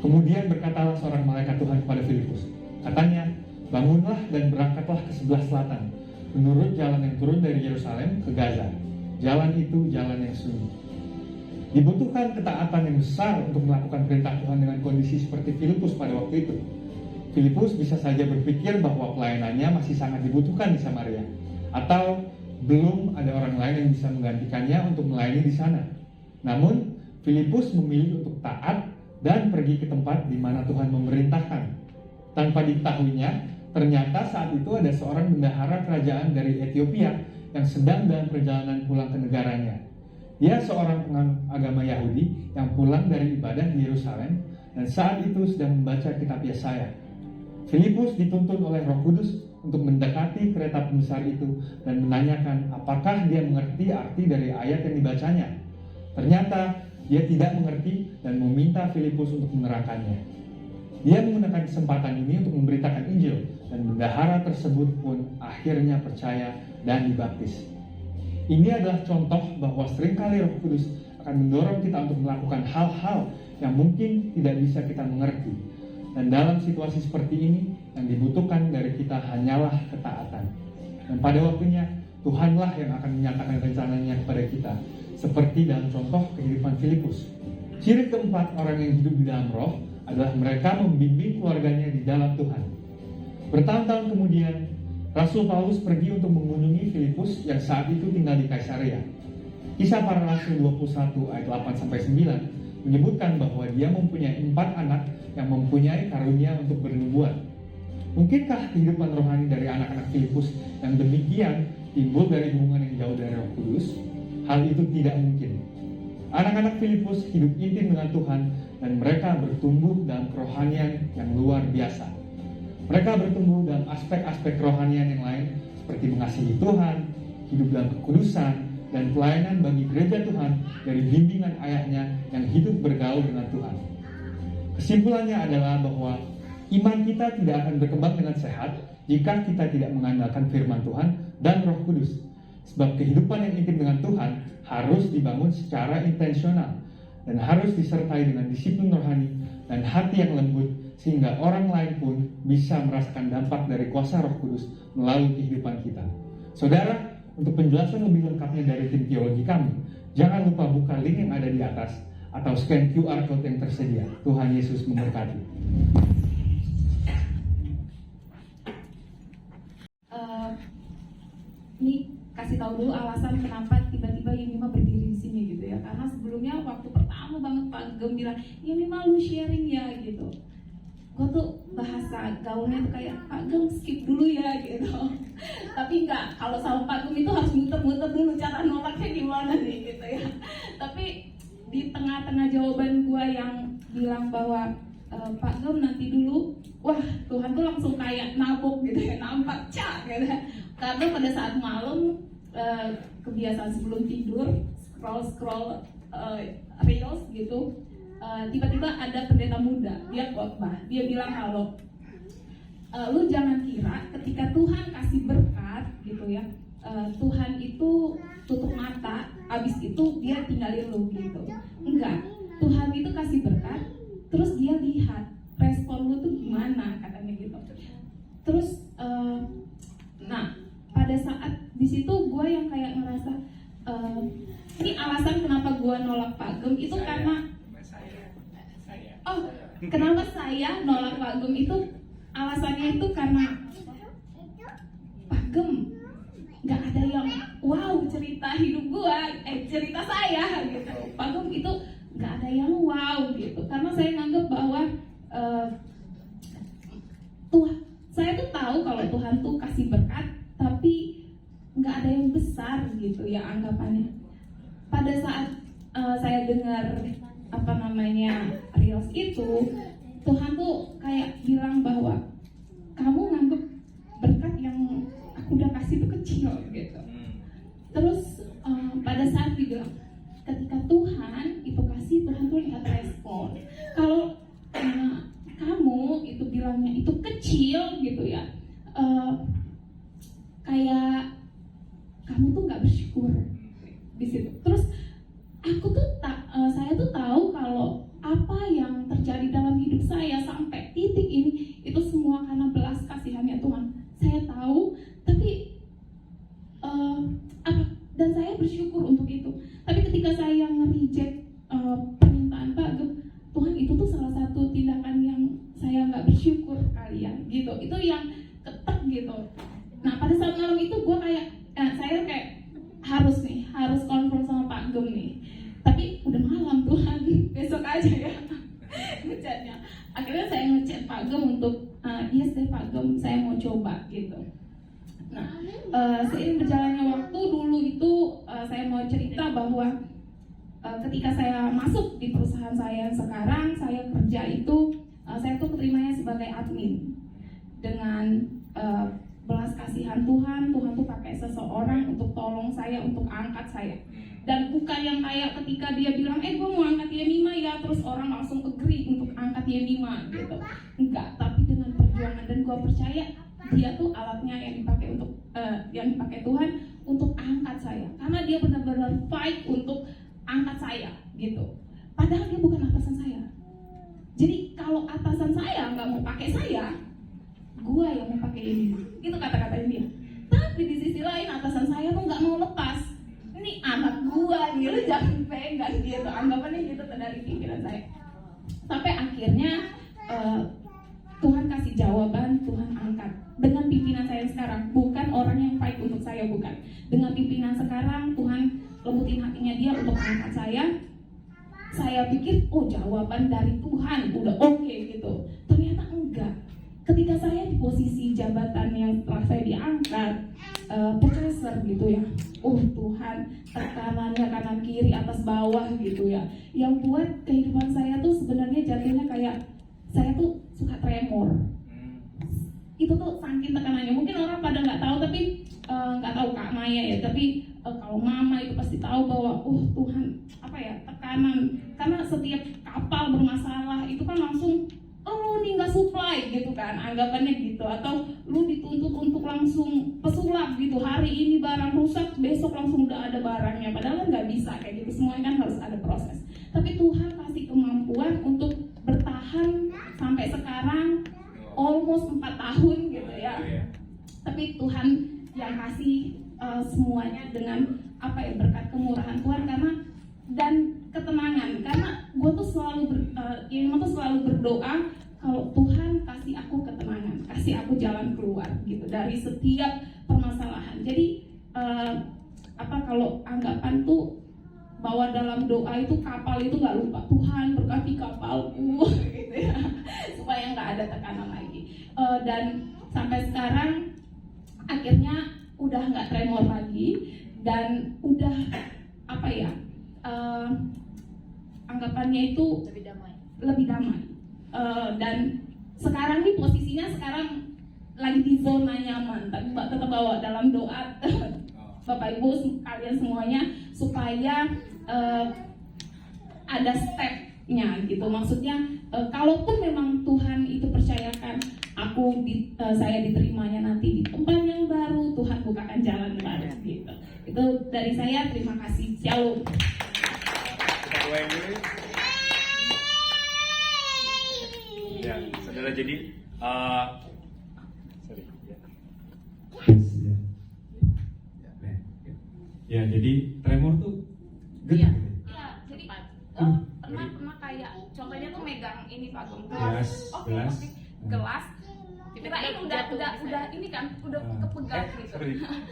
kemudian berkatalah seorang malaikat Tuhan kepada Filipus. Katanya, bangunlah dan berangkatlah ke sebelah selatan, menurut jalan yang turun dari Yerusalem ke Gaza. Jalan itu jalan yang sunyi. Dibutuhkan ketaatan yang besar untuk melakukan perintah Tuhan dengan kondisi seperti Filipus pada waktu itu. Filipus bisa saja berpikir bahwa pelayanannya masih sangat dibutuhkan di Samaria, atau belum ada orang lain yang bisa menggantikannya untuk melayani di sana. Namun, Filipus memilih untuk taat dan pergi ke tempat di mana Tuhan memerintahkan. Tanpa diketahuinya, ternyata saat itu ada seorang bendahara kerajaan dari Ethiopia yang sedang dalam perjalanan pulang ke negaranya. Dia seorang penganut agama Yahudi yang pulang dari ibadah di Yerusalem dan saat itu sedang membaca kitab Yesaya. Filipus dituntun oleh Roh Kudus untuk mendekati kereta pembesar itu dan menanyakan apakah dia mengerti arti dari ayat yang dibacanya. Ternyata dia tidak mengerti dan meminta Filipus untuk menerangkannya. Dia menggunakan kesempatan ini untuk memberitakan Injil dan bendahara tersebut pun akhirnya percaya dan dibaptis. Ini adalah contoh bahwa seringkali Roh Kudus akan mendorong kita untuk melakukan hal-hal yang mungkin tidak bisa kita mengerti. Dan dalam situasi seperti ini, yang dibutuhkan dari kita hanyalah ketaatan. Dan pada waktunya, Tuhanlah yang akan menyatakan rencananya kepada kita, seperti dalam contoh kehidupan Filipus. Ciri keempat orang yang hidup di dalam Roh adalah mereka membimbing keluarganya di dalam Tuhan. Bertahun-tahun kemudian, Rasul Paulus pergi untuk mengunjungi Filipus yang saat itu tinggal di Kaisarea. Kisah Para Rasul 21 ayat 8-9 menyebutkan bahwa dia mempunyai 4 anak yang mempunyai karunia untuk bernubuat. Mungkinkah kehidupan rohani dari anak-anak Filipus yang demikian timbul dari hubungan yang jauh dari Roh Kudus? Hal itu tidak mungkin. Anak-anak Filipus hidup intim dengan Tuhan dan mereka bertumbuh dalam kerohanian yang luar biasa. Mereka bertumbuh dalam aspek-aspek kerohanian yang lain seperti mengasihi Tuhan, hidup dalam kekudusan, dan pelayanan bagi gereja Tuhan dari bimbingan ayahnya yang hidup bergaul dengan Tuhan. Kesimpulannya adalah bahwa iman kita tidak akan berkembang dengan sehat jika kita tidak mengandalkan firman Tuhan dan Roh Kudus. Sebab kehidupan yang intim dengan Tuhan harus dibangun secara intensional dan harus disertai dengan disiplin rohani dan hati yang lembut, sehingga orang lain pun bisa merasakan dampak dari kuasa Roh Kudus melalui kehidupan kita. Saudara, untuk penjelasan lebih lengkapnya dari tim teologi kami, jangan lupa buka link yang ada di atas atau scan QR code yang tersedia. Tuhan Yesus memberkati. Ini kasih tahu dulu alasan kenapa tiba-tiba Yemima berdiri di sini gitu ya. Karena sebelumnya waktu pertama banget Pak Gem bilang, Yemima lu sharing ya gitu. Gue tuh bahasa gaulnya tuh kayak, Pak Gem skip dulu ya gitu. Tapi enggak, kalau sama Pak Gem itu harus muter-muter dulu cara nolaknya gimana nih gitu ya. Tapi di tengah-tengah jawaban gue yang bilang bahwa Pak Gem nanti dulu, wah Tuhan tuh langsung kayak nabok gitu ya, nampak cak gitu ya. Karena pada saat malam kebiasaan sebelum tidur scroll reels gitu, tiba-tiba ada pendeta muda, dia khotbah, dia bilang kalau lu jangan kira ketika Tuhan kasih berkat gitu ya, Tuhan itu tutup mata, abis itu dia tinggalin lu gitu. Enggak, Tuhan itu kasih berkat, terus dia lihat respon lu tuh gimana katanya gitu. Terus nah pada saat di situ gue yang kayak ngerasa ini alasan kenapa gue nolak Pak Gem itu karena kenapa saya nolak Pak Gem itu alasannya itu karena Pak Gem nggak ada yang wow cerita hidup gue, cerita saya gitu. Pak Gem itu nggak ada yang wow gitu, karena saya nganggap bahwa Tuhan, saya tuh tahu kalau Tuhan tuh kasih berkat, tapi nggak ada yang besar gitu ya anggapannya. Pada saat saya dengar reels itu, Tuhan tuh kayak bilang bahwa kamu nganggep berkat yang aku udah kasih itu kecil gitu. Terus pada saat dibilang ketika Tuhan itu kasih, Tuhan tuh lihat respon. Kalau kamu itu bilangnya itu kecil gitu ya, kayak kamu tuh nggak bersyukur di situ. Terus saya tuh tahu kalau apa yang terjadi dalam hidup saya sampai titik ini itu semua karena belas kasihannya Tuhan. Saya tahu, tapi dan saya bersyukur untuk itu. Tapi ketika saya nge-reject permintaan Pak Gem, Tuhan itu tuh salah satu tindakan yang saya nggak bersyukur kalian gitu. Itu yang ketek gitu. Nah pada saat malam itu gue kayak saya kayak harus konfront sama Pak Gem nih. Tapi udah malam Tuhan, besok aja ya ngechatnya. Akhirnya saya ngechat Pak Gem untuk yes deh Pak Gem, saya mau coba gitu. Nah seiring berjalannya waktu, dulu itu saya mau cerita bahwa ketika saya masuk di perusahaan saya sekarang, saya kerja itu saya tuh keterimanya sebagai admin. Dengan belas kasihan Tuhan tuh pakai seseorang untuk tolong saya, untuk angkat saya. Dan bukan yang kayak ketika dia bilang, gue mau angkat Yemima ya, terus orang langsung agree untuk angkat Yemima gitu. Enggak, tapi dengan perjuangan, dan gue percaya dia tuh alatnya yang dipakai untuk yang dipakai Tuhan untuk angkat saya. Karena dia benar-benar fight untuk angkat saya gitu. Padahal dia bukan atasan saya. Jadi kalau atasan saya nggak mau pakai saya, gue yang mau pakai ini. Itu kata-katanya dia. Tapi di sisi lain atasan saya tuh nggak mau lepas. Ini anak gue nih, lu jangan pegang gitu. Anggapannya gitu dari pikiran saya. Sampai akhirnya Tuhan kasih jawaban, Tuhan angkat. Dengan pimpinan saya sekarang, bukan orang yang fight untuk saya, bukan. Dengan pimpinan sekarang, Tuhan lembutin hatinya dia untuk angkat saya. Saya pikir, jawaban dari Tuhan udah oke gitu. Ternyata enggak. Ketika saya di posisi jabatan yang setelah saya diangkat, profesor gitu ya. Tuhan, tekanannya kanan kiri atas bawah gitu ya. Yang buat kehidupan saya tuh sebenarnya jatuhnya kayak saya tuh suka tremor. Itu tuh saking tekanannya. Mungkin orang pada nggak tahu, tapi nggak tahu Kak Maya ya. Tapi kalau Mama itu pasti tahu bahwa Tuhan tekanan. Karena setiap kapal bermasalah itu kan langsung lu nih nggak supply gitu kan, anggapannya gitu. Atau lu dituntut untuk langsung pesulap gitu, hari ini barang rusak, besok langsung udah ada barangnya. Padahal kan nggak bisa kayak gitu, semuanya kan harus ada proses. Tapi Tuhan kasih kemampuan untuk bertahan sampai sekarang, almost 4 tahun gitu ya. Tapi Tuhan yang kasih semuanya dengan berkat kemurahan Tuhan dan ketenangan. Karena gue tuh selalu berdoa kalau Tuhan kasih aku ketenangan, kasih aku jalan keluar gitu dari setiap permasalahan. Jadi kalau anggapan tuh bahwa dalam doa itu kapal itu nggak lupa Tuhan berkati kapalku gitu ya, supaya nggak ada tekanan lagi. Dan sampai sekarang akhirnya udah nggak tremor lagi dan udah anggapannya itu lebih damai. Dan sekarang nih posisinya lagi di zona nyaman, tapi tetap bawa dalam doa Bapak Ibu kalian semuanya supaya ada stepnya gitu. Maksudnya kalaupun memang Tuhan itu percayakan saya diterimanya nanti di tempat yang baru, Tuhan bukakan jalan baru gitu. Itu dari saya, terima kasih. Shalom. Ya, saudara, jadi Ya, jadi tremor tuh Iya, getar. jadi pernah kayak contohnya tuh megang ini Pak Gom, Gelas. gelas. Kirain udah ini kan udah kepegang gitu.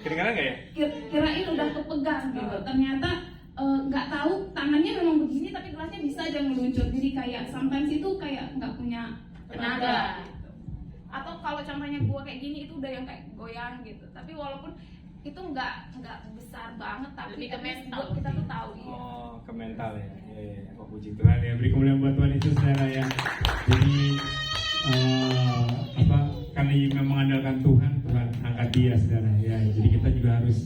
Kedengaran nggak ya? Kirain udah kepegang gitu. Ternyata nggak tahu tangannya memang begini tapi gelasnya bisa aja meluncur. Jadi kayak sometimes itu kayak nggak punya tenaga. Atau kalau contohnya gua kayak gini itu udah yang kayak goyang gitu. Tapi walaupun itu nggak besar banget tapi lebih ke mental kita tuh tahu ya. Oh, ke mental ya. Apa puji Tuhan ya, beri kemuliaan buat Tuhan Yesus saudara ya. Jadi karena Yima mengandalkan Tuhan, Tuhan angkat dia saudara ya. Jadi kita juga harus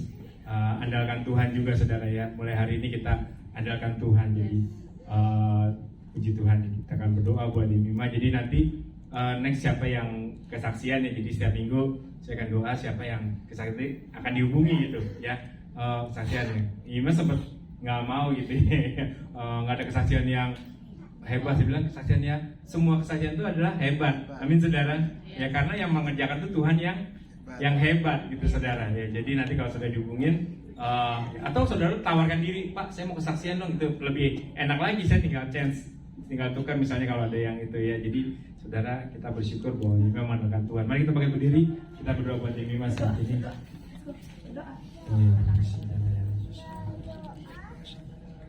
andalkan Tuhan juga saudara ya. Mulai hari ini kita andalkan Tuhan. Jadi puji Tuhan, kita akan berdoa buat Yima. Jadi nanti next siapa yang kesaksian ya. Jadi setiap minggu saya akan doa siapa yang kesaksian akan dihubungi gitu ya. Kesaksiannya Yima sempat nggak mau gitu ya. Nggak ada kesaksian yang hebat. Saya bilang kesaksiannya, semua kesaksian itu adalah hebat. Amin saudara. Ya karena yang mengerjakan itu Tuhan yang hebat gitu saudara. Ya jadi nanti kalau sudah dihubungin atau saudara tawarkan diri, Pak saya mau kesaksian dong, itu lebih enak lagi. Saya tinggal tukar misalnya kalau ada yang itu ya. Jadi saudara, kita bersyukur bahwa Yima mengandalkan Tuhan. Mari kita pakai berdiri, kita berdoa buat Yima saat ini.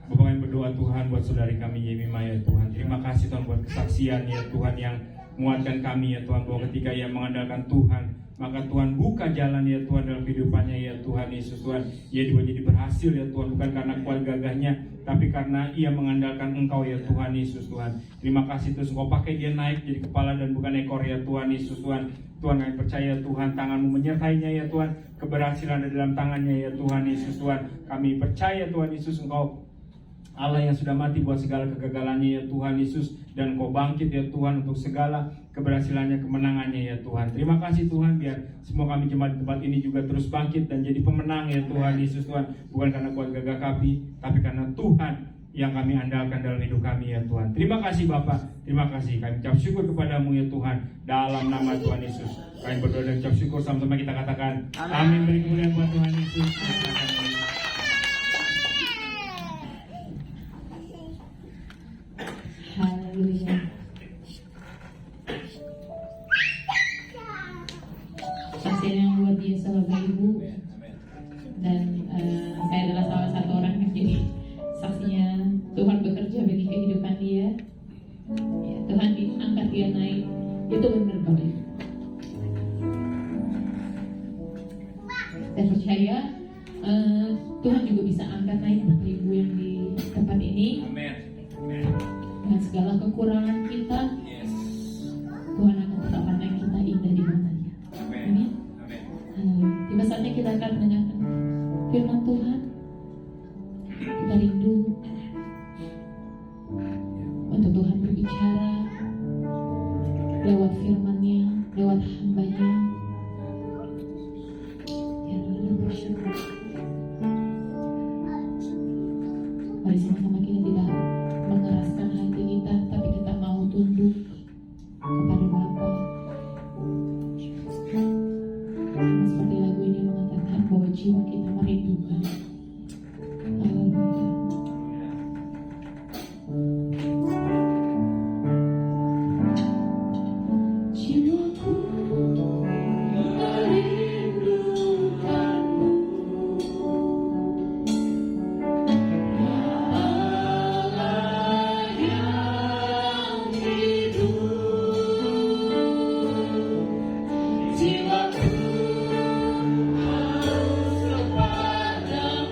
Bapak yang berdoa Tuhan buat saudari kami Yemima ya Tuhan. Terima kasih Tuhan buat kesaksian ya Tuhan yang menguatkan kami ya Tuhan, bahwa ketika ia mengandalkan Tuhan maka Tuhan buka jalan ya Tuhan dalam kehidupannya ya Tuhan Yesus Tuhan. Ia juga jadi berhasil ya Tuhan, bukan karena kuat gagahnya tapi karena ia mengandalkan Engkau ya Tuhan Yesus Tuhan. Terima kasih Tuhan, Engkau pakai dia naik jadi kepala dan bukan ekor ya Tuhan Yesus Tuhan. Tuhan kami percaya Tuhan tangan-Mu menyertainya ya Tuhan, keberhasilan ada dalam tangannya ya Tuhan Yesus Tuhan. Kami percaya Tuhan Yesus Engkau Allah yang sudah mati buat segala kegagalannya ya Tuhan Yesus, dan Kau bangkit ya Tuhan untuk segala keberhasilannya, kemenangannya ya Tuhan. Terima kasih Tuhan, biar semua kami jemaat di tempat ini juga terus bangkit dan jadi pemenang ya Tuhan Yesus Tuhan. Bukan karena kuat gagah kami, tapi karena Tuhan yang kami andalkan dalam hidup kami ya Tuhan. Terima kasih Bapak, terima kasih. Kami ucap syukur kepadamu ya Tuhan, dalam nama Tuhan Yesus. Kami berdoa dan ucap syukur, sama-sama kita katakan amin. Beri kemuliaan buat Tuhan Yesus. Haleluya. Saksian yang luar biasa Bapak Ibu. Dan saya adalah salah satu orang yang jadi saksinya Tuhan bekerja bagi kehidupan dia. Ya, Tuhan angkat dia naik. Itu benar Bapak Ibu. Saya percaya Tuhan juga bisa angkat naik Bapak Ibu yang di tempat ini. Dengan segala kekurangan kita, Tuhan akan tetap pandang kita indah di matanya. Amin. Tiba saatnya kita akan mendengarkan firman Tuhan. Kita rindu untuk Tuhan berbicara lewat firman-Nya, lewat hamba-Nya. Ya Mari sama-sama kita tidak mengeraskan hati kita, tapi kita mau tunduk kepada Bapa. Seperti lagu ini mengatakan bahwa jiwa kita merindukan. Haleluya. Jiwaku merindukanmu, ya Allah yang hidup. Jiwaku haus kepadamu.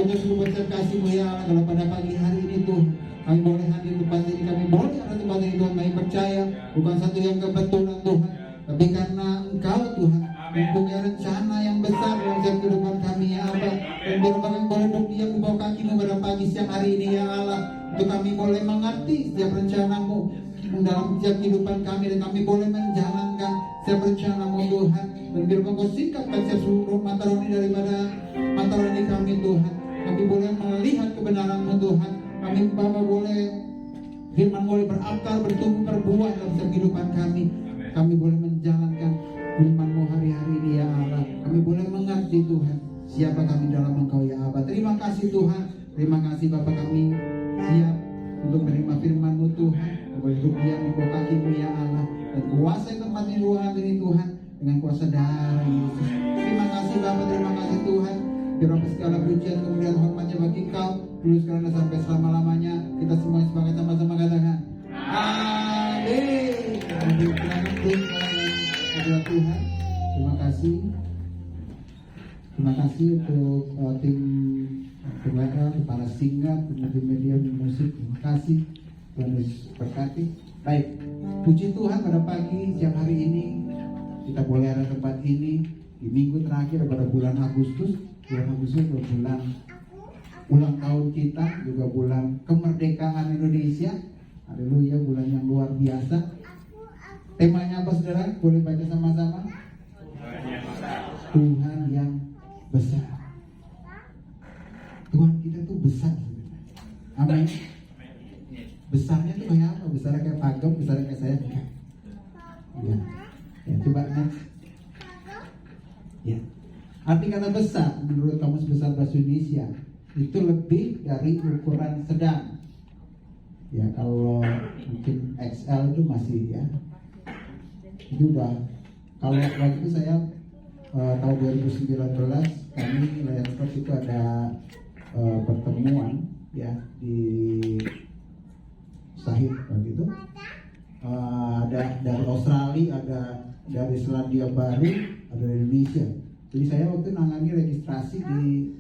ucap syukur dan kasih-Mu ya Allah, kalau pada pagi hari ini Tuhan kami boleh hadir tempat ini, kami boleh ada tempat ini Tuhan. Kami percaya bukan satu yang kebetulan Tuhan, tapi karena Engkau Tuhan mempunyai rencana yang besar dalam setiap kehidupan kami ya Allah. Dan biar kami boleh berdiam di bawah kaki-Mu pada pagi siang hari ini ya Allah, untuk kami boleh mengerti setiap rencana-Mu dalam setiap kehidupan kami, dan kami boleh menjalankan setiap rencana-Mu Tuhan. Dan biar Engkau singkapkan setiap seluruh mata rohani daripada mata rohani kami Tuhan. Kami boleh melihat kebenaran-Mu Tuhan. Kami Bapa boleh firman boleh berakar, bertumbuh, berbuah dalam setiap kehidupan kami. Kami boleh menjalankan firman-Mu hari-hari ini ya Allah. Kami boleh mengerti Tuhan siapa kami dalam Engkau ya Allah. Terima kasih Tuhan. Terima kasih Bapa, kami siap untuk menerima firman-Mu Tuhan. Boleh berdiam di bawah kaki-Mu ya Allah, dan kuasai tempat ini ruangan ini Tuhan dengan kuasa darah Yesus. Terima kasih Bapa, terima kasih Tuhan. Biar segala pujian kemuliaan hormatnya bagi Engkau dulu sekarang dan sampai selama-lamanya. Kita semua sepakat sama-sama katakan amin. Tuhan, terima kasih. Terima kasih untuk tim WA, para singgah, tim media musik. Terima kasih, Tuhan Yesus berkati. Baik, puji Tuhan pada pagi siang hari ini kita boleh ada tempat ini di minggu terakhir pada bulan Agustus. Bulan Agustus adalah bulan ulang tahun kita, juga bulan kemerdekaan Indonesia. Haleluya, bulan yang luar biasa. Temanya apa saudara? Boleh baca sama-sama? Tuhan yang besar. Tuhan kita tuh besar. Amin. Besarnya tuh kayak apa? Besarnya kayak pakem, besarnya kayak saya? Ya. Ya, coba next. Ya. Arti kata besar menurut Kamus Besar Bahasa Indonesia itu lebih dari ukuran sedang. Ya, kalau mungkin XL itu masih ya. Itu udah, kalau waktu itu saya tahun 2019 kami Lion Club itu ada pertemuan ya di Sahid waktu itu. Ada dari Australia, ada dari Selandia Baru, ada dari Indonesia. Jadi saya waktu nangani registrasi di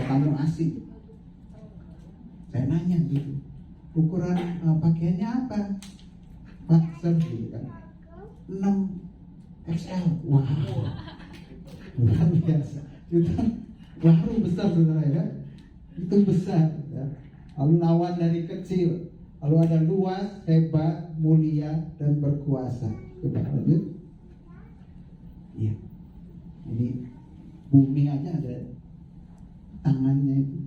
tamu asing. Saya nanya gitu, ukuran pakaiannya apa? Pak, Sir, gitu kan. 6 XL. Wow, luar biasa. Itu baru besar saudara ya. Itu besar ya. Lalu lawan dari kecil. Lalu ada luas, hebat, mulia, dan berkuasa. Coba lanjut. Iya. Jadi bumi aja ada tangannya itu.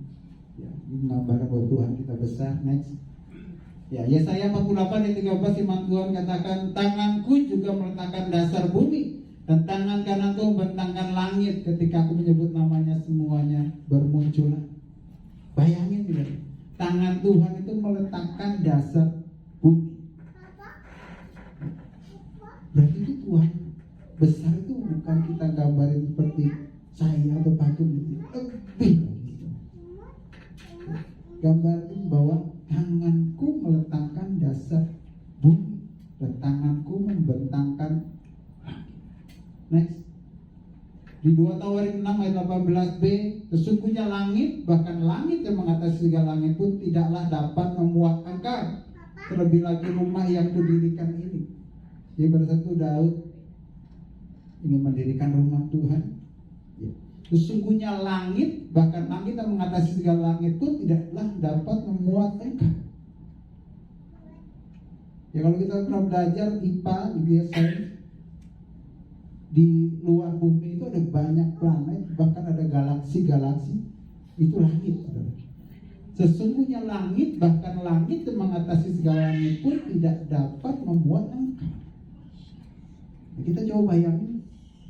Ya, ini menggambarkan bahwa Tuhan kita besar. Next. Ya, Yesaya 48 ayat 13 firman Tuhan katakan, tanganku juga meletakkan dasar bumi, dan tangan kananku membentangkan langit. Ketika aku menyebut namanya, semuanya bermunculan. Bayangin tidak? Tangan Tuhan itu meletakkan dasar bumi. Berarti itu Tuhan besar itu bukan kita gambarin seperti saya atau patung gitu. Lebih gambarin bahwa tanganku meletakkan dasar bumi dan tanganku membentangkan. Next. Di 2 Tawarik 6 ayat 18b, sesungguhnya langit, bahkan langit yang mengatasi segala langit pun tidaklah dapat memuat engkau, terlebih lagi rumah yang kudirikan ini. Jadi pada satu Daud ingin mendirikan rumah Tuhan. Ya. Sesungguhnya langit, bahkan langit yang mengatasi segala langit pun tidaklah dapat memuat engkau. Ya, kalau kita pernah belajar IPA, biasanya di luar bumi itu ada banyak planet, bahkan ada galaksi-galaksi. Itu langit. Sesungguhnya langit, bahkan langit yang mengatasi segala langit pun tidak dapat memuat engkau. Nah, kita coba bayangin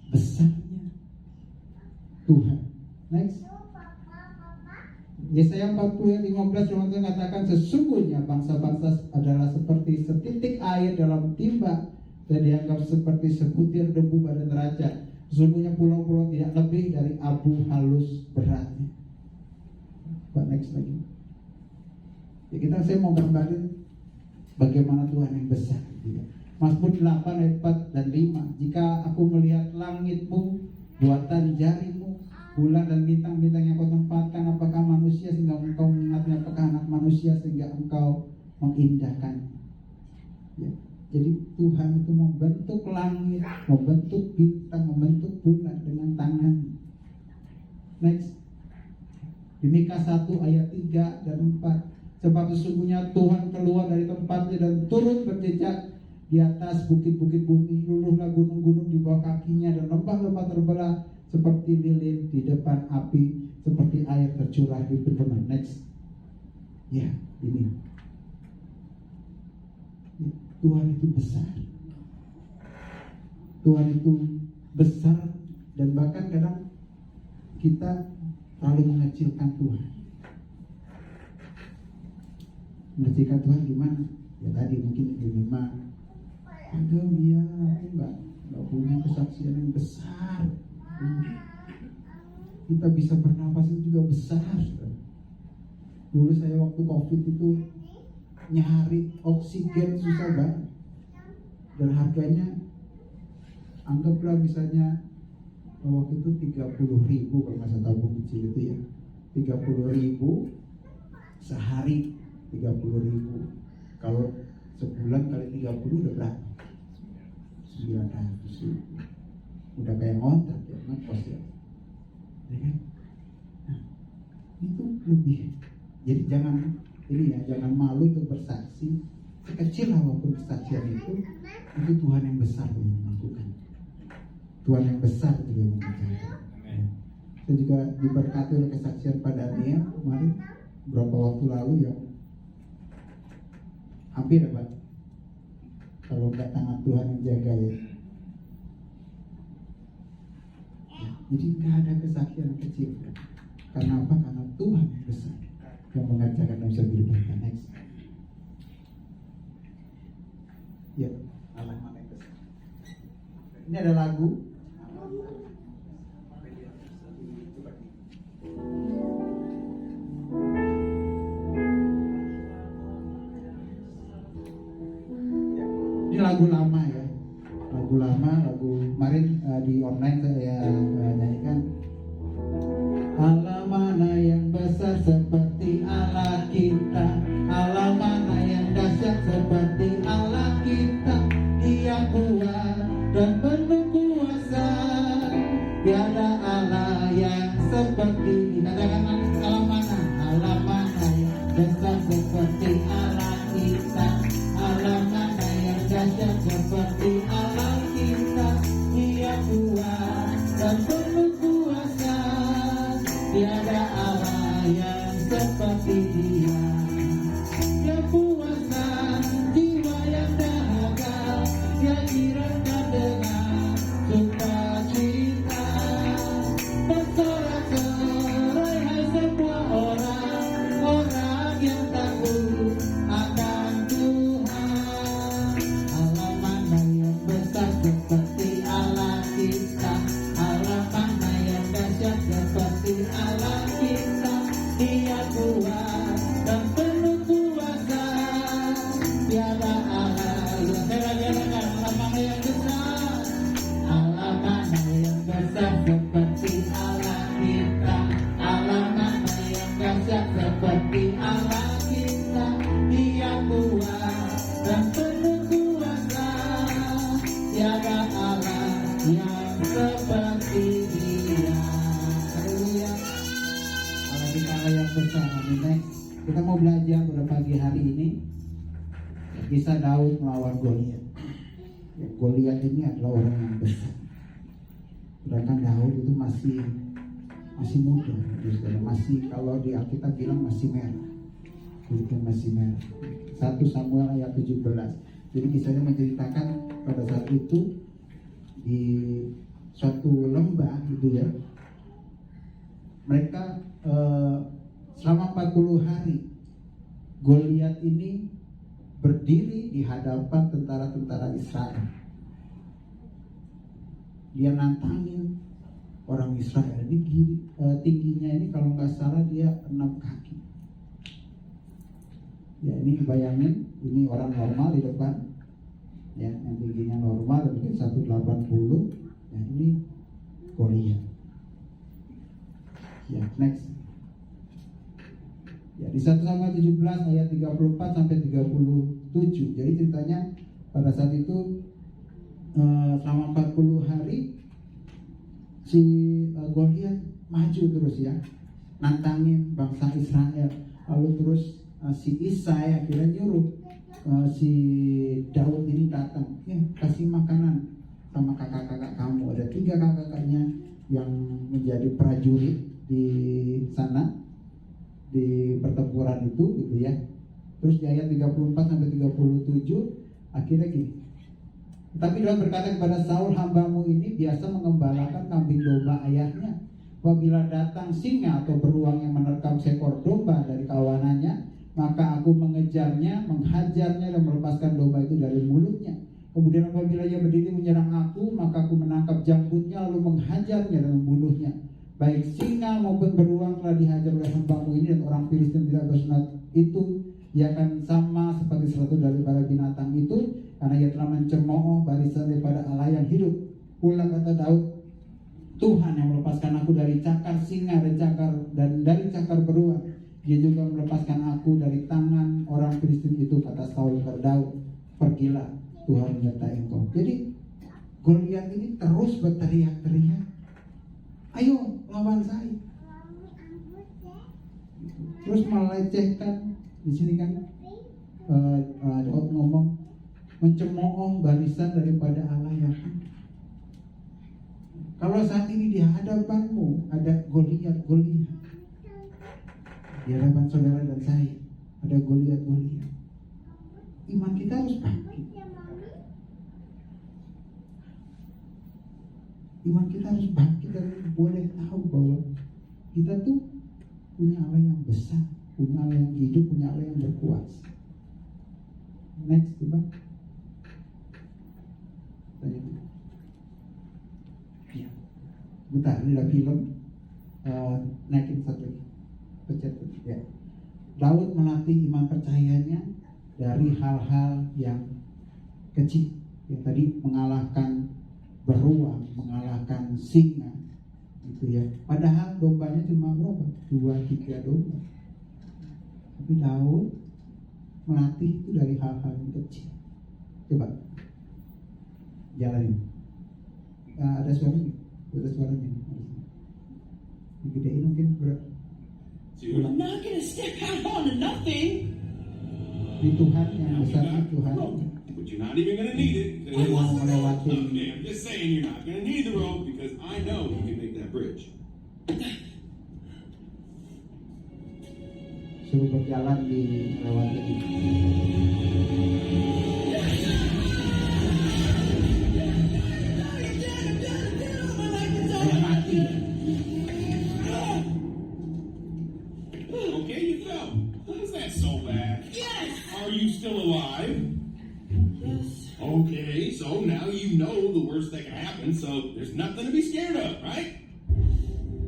besarnya Tuhan. Next. Yesaya 40:15 Tuhan katakan, sesungguhnya bangsa-bangsa adalah seperti setitik air dalam timba, dan dianggap seperti sebutir debu pada neraca. Sesungguhnya pulau-pulau tidak lebih dari abu halus beratnya. Next lagi. Ya, saya mau gambarin bagaimana Tuhan yang besar. Ya. Mazmur 8 ayat 4 dan 5. Jika aku melihat langitmu, buatan jarimu, bulan dan bintang-bintang yang kau tempatkan, apakah manusia sehingga engkau mengingatnya, apakah anak manusia sehingga engkau mengindahkan. Ya. Jadi Tuhan itu membentuk langit, membentuk bintang, membentuk bulan dengan tangan. Next. Di Mika 1 ayat 3 dan 4. Sebab sesungguhnya Tuhan keluar dari tempatnya dan turun berjejak di atas bukit-bukit bumi, luluhlah gunung-gunung di bawah kakinya, dan lembah-lembah terbelah seperti lilin di depan api, seperti air tercurah di pegunungan. Next. Ya, ini. Tuhan itu besar. Tuhan itu besar, dan bahkan kadang kita terlalu mengecilkan Tuhan. Mengecilkan Tuhan gimana? Ya tadi mungkin memang agak dia nggak punya kesaksian yang besar. Kita bisa bernapas itu juga besar. Dulu saya waktu COVID itu nyari oksigen susah banget, dan harganya anggaplah misalnya waktu itu 30.000 kalau nggak salah, tabung kecil itu ya, 30.000 sehari, 30.000. Kalau sebulan kali 30 udah berapa? 900. Udah kayak ngontrak ya, ngekos ya. Ya kan? Nah, itu lebih. Jadi jangan malu untuk bersaksi. Sekecil apapun kesaksian itu Tuhan yang besar yang melakukan. Tuhan yang besar itu yang mengerjakan. Saya juga diberkati oleh kesaksian Pak Daniel kemarin beberapa waktu lalu yang hampir Pak, kalau nggak tangan Tuhan yang jaga ya. Jadi nggak ada kesaksian yang kecil. Karena apa? Karena Tuhan yang besar yang mengerjakan dan bisa dilibatkan. Next. Ya, Allah yang besar. Ini ada lagu. Ini lagu lama ya, lagu kemarin di online saya nyanyikan. Allah mana yang besar seperti Allah kita, Allah mana yang dahsyat seperti Allah kita. Dia kuat dan penuh kuasa, tiada Allah yang seperti. Katakan Allah mana yang besar seperti Allah kita, Allah mana yang dahsyat seperti Allah kita. Dia kuat dan penuh kuasa, tiada Allah yang seperti Dia. Dia puasa jiwa yang dahaga, Dia girakan dengan sukacita. Bersorak-sorai hai semua orang yang takut akan Tuhan. Allah mana yang besar seperti Allah kita, Allah mana yang dahsyat seperti Allah kita. Dia kuat dan penuh kuasa, tiada Allah yang beda-bedakan. Allah mana yang besar, Allah mana yang besar seperti Allah kita, Allah mana yang dahsyat seperti Allah kita. Dia kuat dan penuh kuasa, tiada Allah yang seperti Dia. Haleluya. Allah kita Allah yang besar. Amin. Kita mau belajar pada pagi hari ini kisah Daud melawan Goliat. Ya, Goliat ini adalah orang yang besar. Sedangkan Daud itu masih muda, masih kalau di Alkitab bilang masih merah. Kulitnya masih merah. 1 Samuel ayat 17. Jadi kisahnya menceritakan pada saat itu di suatu lembah gitu ya. Mereka selama 40 hari Goliat ini berdiri di hadapan tentara-tentara Israel. Dia nantangin orang Israel. Ini tingginya ini kalau nggak salah dia 6 kaki. Ya ini bayangin, ini orang normal di depan, ya yang tingginya normal mungkin 180. Ya ini Goliat. 17 ayat 34 sampai 37. Jadi ceritanya pada saat itu selama 40 hari si Goliat maju terus ya, nantangin bangsa Israel. Lalu terus si Isai akhirnya nyuruh si Daud ini datang, ya kasih makanan sama kakak-kakak kamu. Ada 3 kakak-kakaknya yang menjadi prajurit di sana di pertempuran itu gitu ya. Terus di ayat 34 sampai 37 akhirnya gini. Tapi Daud berkata kepada Saul, hambamu ini biasa mengembalakan kambing domba ayahnya. Apabila datang singa atau beruang yang menerkam seekor domba dari kawanannya, maka aku mengejarnya, menghajarnya dan melepaskan domba itu dari mulutnya. Kemudian apabila ia berdiri menyerang aku, maka aku menangkap janggutnya lalu menghajarnya dan membunuhnya. Baik singa maupun beruang telah dihajar oleh hambamu ini, dan orang Filistin tidak bersunat itu, ia akan sama seperti satu daripada binatang itu, karena ia telah mencemooh barisan daripada Allah yang hidup. Pula kata Daud, Tuhan yang melepaskan aku dari cakar singa dan dari cakar beruang, dia juga melepaskan aku dari tangan orang Filistin itu. Kata Saul kepada Daud, pergilah, Tuhan menyertai engkau. Jadi Goliat ini terus berteriak-teriak, ayo lawan saya. Terus melecehkan di sini kan Daud ngomong mencemooh barisan daripada Allah yang hidup. Kalau saat ini di hadapanmu ada Goliat, di hadapan saudara dan saya ada Goliat, iman kita harus bangkit. Iman kita harus bangkit dan boleh tahu bahwa kita tuh punya Allah yang besar, punya Allah yang hidup, punya Allah yang berkuasa. Next, coba. Ya. Bentar, ini ada film. Naikin satu lagi. Pencet ya. Daud melatih iman percayanya dari hal-hal yang kecil. Yang tadi mengalahkan beruang, mengalahkan singa, gitu ya. Padahal dombanya cuma berapa? 2-3 domba. Tapi Daud melatih itu dari hal-hal yang kecil. Coba jalanin. Ada suaranya? Ada suaranya. Digedein mungkin berapa? I'm not gonna step out on nothing. Di Tuhan yang besar, Tuhan. But you're not even gonna need it. Dia mau melewati. I'm just saying you're not gonna need the rope because I know you can make that bridge. Suruh berjalan di melewati itu. Okay, you fell. Is that so bad? Yes. Are you still alive? Yes. Okay, so now you know the worst that can happen, so there's nothing to be scared of, right?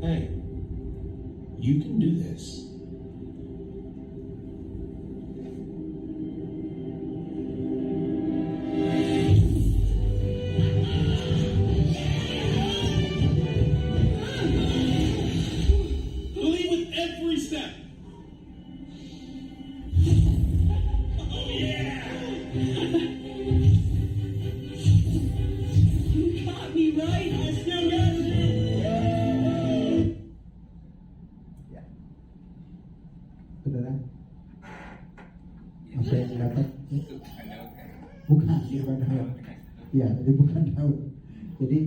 Hey, you can do this. Believe with every step. Oh yeah! You caught me right. I still got it. Ya. Saudara, apa yang dapat? Bukan, dia bukan Daud. Ya, itu bukan Daud. Jadi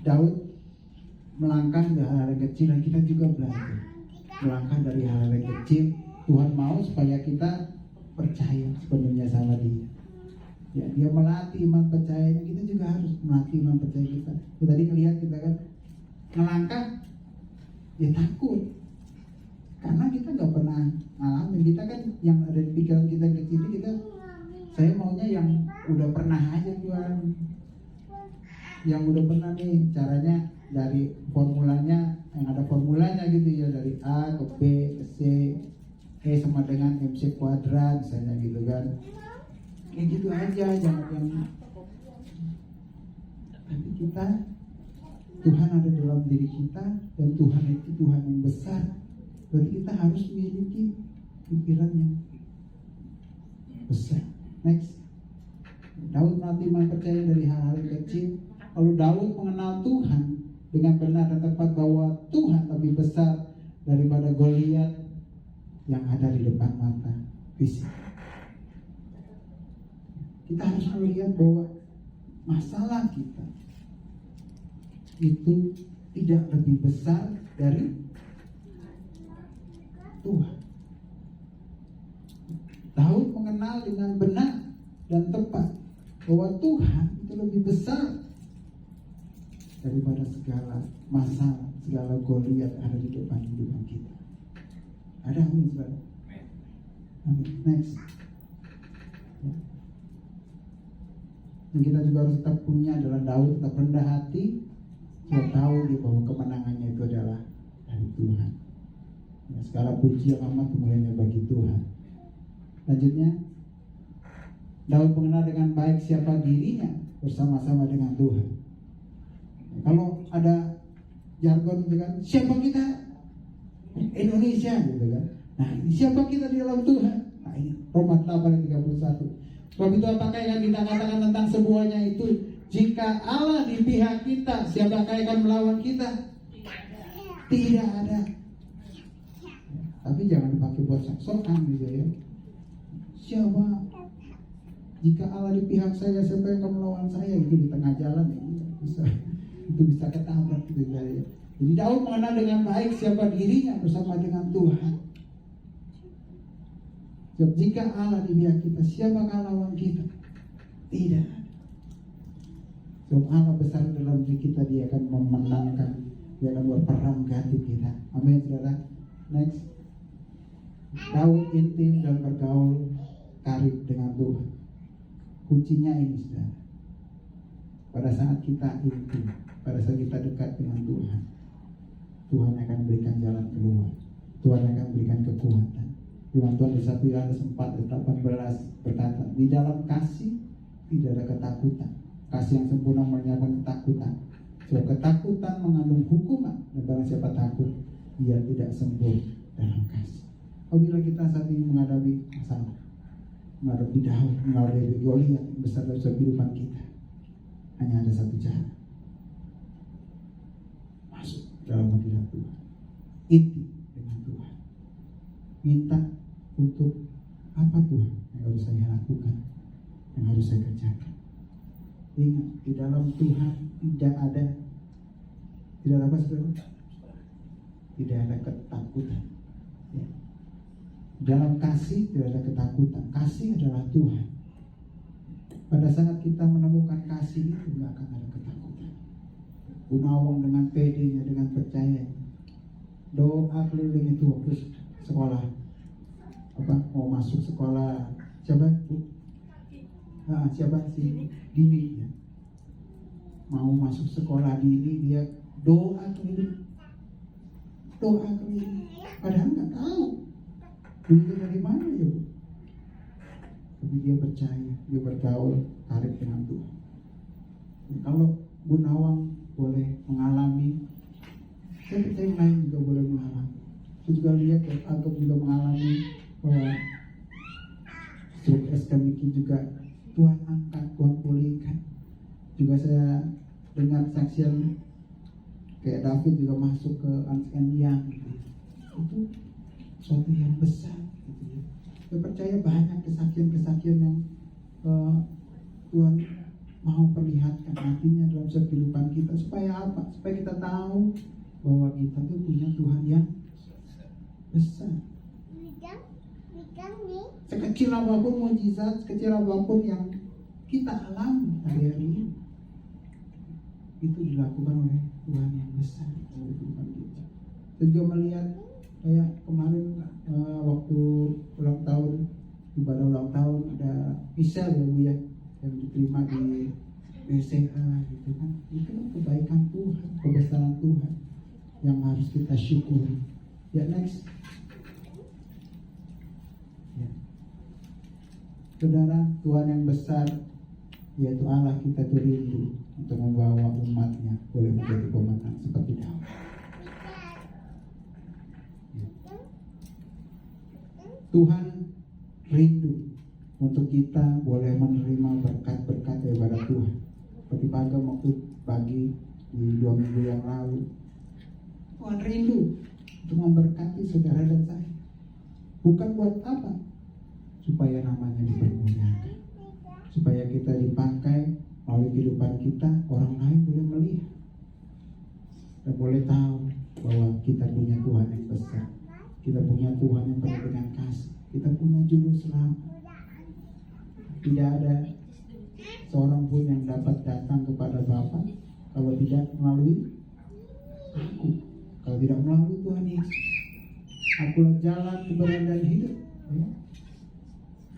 Daud melangkah dari hal-hal yang kecil, dan kita juga belajar melangkah dari hal-hal yang kecil. Tuhan mau supaya kita percaya sepenuhnya sama Dia. Ya, Dia melatih iman percayanya, kita juga harus melatih iman percaya kita. Ya, tadi ngelihat kita kan melangkah, ya takut, karena kita nggak pernah ngalamin. Kita kan yang ada di pikiran kita yang kecil, kita saya maunya yang udah pernah aja Tuhan, yang udah pernah nih caranya dari formulanya, yang ada formulanya gitu ya, dari A ke B ke C, E sama dengan MC kuadrat misalnya gitu kan, kayak gitu aja, jangan yang. Tapi kita, Tuhan ada dalam diri kita, dan Tuhan itu Tuhan yang besar, berarti kita harus miliki pikirannya besar. Next. Daud melatih iman percaya dari hal-hal yang kecil. Lalu Daud mengenal Tuhan dengan benar dan tepat bahwa Tuhan lebih besar daripada Goliat yang ada di depan mata fisik. Kita harus melihat bahwa masalah kita itu tidak lebih besar dari Tuhan. Daud mengenal dengan benar dan tepat bahwa Tuhan itu lebih besar daripada segala masalah, segala Goliat ada di depan hidup kita. Ada amin, saudara? Amin. Next. Ya. Yang kita juga harus tetap punya adalah Daud tetap rendah hati, sebab tahu dia bahwa kemenangannya itu adalah dari Tuhan. Ya, segala puji yang amat kemuliaannya bagi Tuhan. Lanjutnya, Daud mengenal dengan baik siapa dirinya bersama-sama dengan Tuhan. Ya, kalau ada jargon gitu kan, siapa kita? Indonesia gitu kan. Nah, siapa kita di dalam Tuhan? Nah, ini Roma 8:31. Sebab itu apakah yang kita katakan tentang semuanya itu? Jika Allah di pihak kita, siapakah yang akan melawan kita? Tidak ada. Tapi jangan dipakai buat sok-sokan gitu ya. Siapa? Jika Allah di pihak saya, siapa yang akan melawan saya? Itu di tengah jalan ya, bisa. Itu bisa ketabrak gitu ya. Jadi Daud mengenal dengan baik siapa dirinya bersama dengan Tuhan. Sebab jika Allah di pihak kita, siapakah lawan kita? Tidak. Sebab Allah besar dalam diri kita, dia akan memenangkan, dia akan berperang ganti kita. Amin, saudara. Next. Daud intim dan bergaul karib dengan Tuhan. Kuncinya ini, saudara. Pada saat kita intim, pada saat kita dekat dengan Tuhan, Tuhan akan berikan jalan keluar. Tuhan akan berikan kekuatan. Firman Tuhan di 1 Yohanes 4:18 berkata, di dalam kasih tidak ada ketakutan. Kasih yang sempurna menyelamatkan ketakutan. Sebab ketakutan mengandung hukuman, dan barang siapa takut, dia tidak sempurna dalam kasih. Apabila kita saat ini menghadapi masalah, menghadapi Daud, menghadapi Goliat yang besar dalam kehidupan kita, hanya ada satu cara: masuk dalam hadirat Tuhan, intim dengan Tuhan, minta untuk apa Tuhan yang harus saya lakukan, yang harus saya kerjakan. Ingat, di dalam Tuhan tidak ada apa, saudara? Tidak ada ketakutan. Ya. Dalam kasih tidak ada ketakutan. Kasih adalah Tuhan. Pada saat kita menemukan kasih itu, tidak akan ada ketakutan. Gunawan dengan pedenya, dengan percaya, doa keliling itu waktu sekolah, mau masuk sekolah, siapa sih Dini ya, mau masuk sekolah Dini, dia doa keliling, padahal nggak tahu duitnya dari mana ya, Bu. Tapi dia percaya, dia bergaul karib dengan Tuhan. Kalau Bu Nawang boleh mengalami, saya percaya yang lain juga boleh mengalami. Saya juga lihat ya, Agam juga mengalami bahwa stroke iskemik juga Tuhan angkat, Tuhan pulihkan. Juga saya dengar saksian kayak David juga masuk ke Ansken yang gitu. Itu suatu yang besar gitu ya. Saya percaya banyak kesaksian-kesaksian yang Tuhan mau perlihatkan nantinya dalam kehidupan kita. Supaya apa? Supaya kita tahu bahwa kita tuh punya Tuhan yang besar. Sekecil apapun mujizat, sekecil apapun yang kita alami hari-hari ini, itu dilakukan oleh Tuhan yang besar dalam kehidupan kita. Saya juga melihat kayak kemarin waktu ulang tahun, ibadah ulang tahun, ada Michelle ya Bu ya, yang diterima di BCA gitu kan. Itu kebaikan Tuhan, kebesaran Tuhan yang harus kita syukuri. Ya, next. Ya. Saudara, Tuhan yang besar, yaitu Allah kita itu rindu untuk membawa umatnya boleh menjadi pemenang seperti Daud. Ya. Tuhan rindu untuk kita boleh menerima berkat-berkat daripada Tuhan. Seperti waktu pagi di 2 minggu yang lalu, Tuhan rindu untuk memberkati saudara dan saya. Bukan buat apa? Supaya namanya dipermuliakan, supaya kita dipakai melalui kehidupan kita, orang lain boleh melihat dan boleh tahu bahwa kita punya Tuhan yang besar, kita punya Tuhan yang penuh dengan kasih, kita punya juru selamat. Tidak ada seorang pun yang dapat datang kepada Bapa kalau tidak melalui aku, kalau tidak melalui Tuhan Yesus. Akulah jalan, kebenaran dan hidup, ya.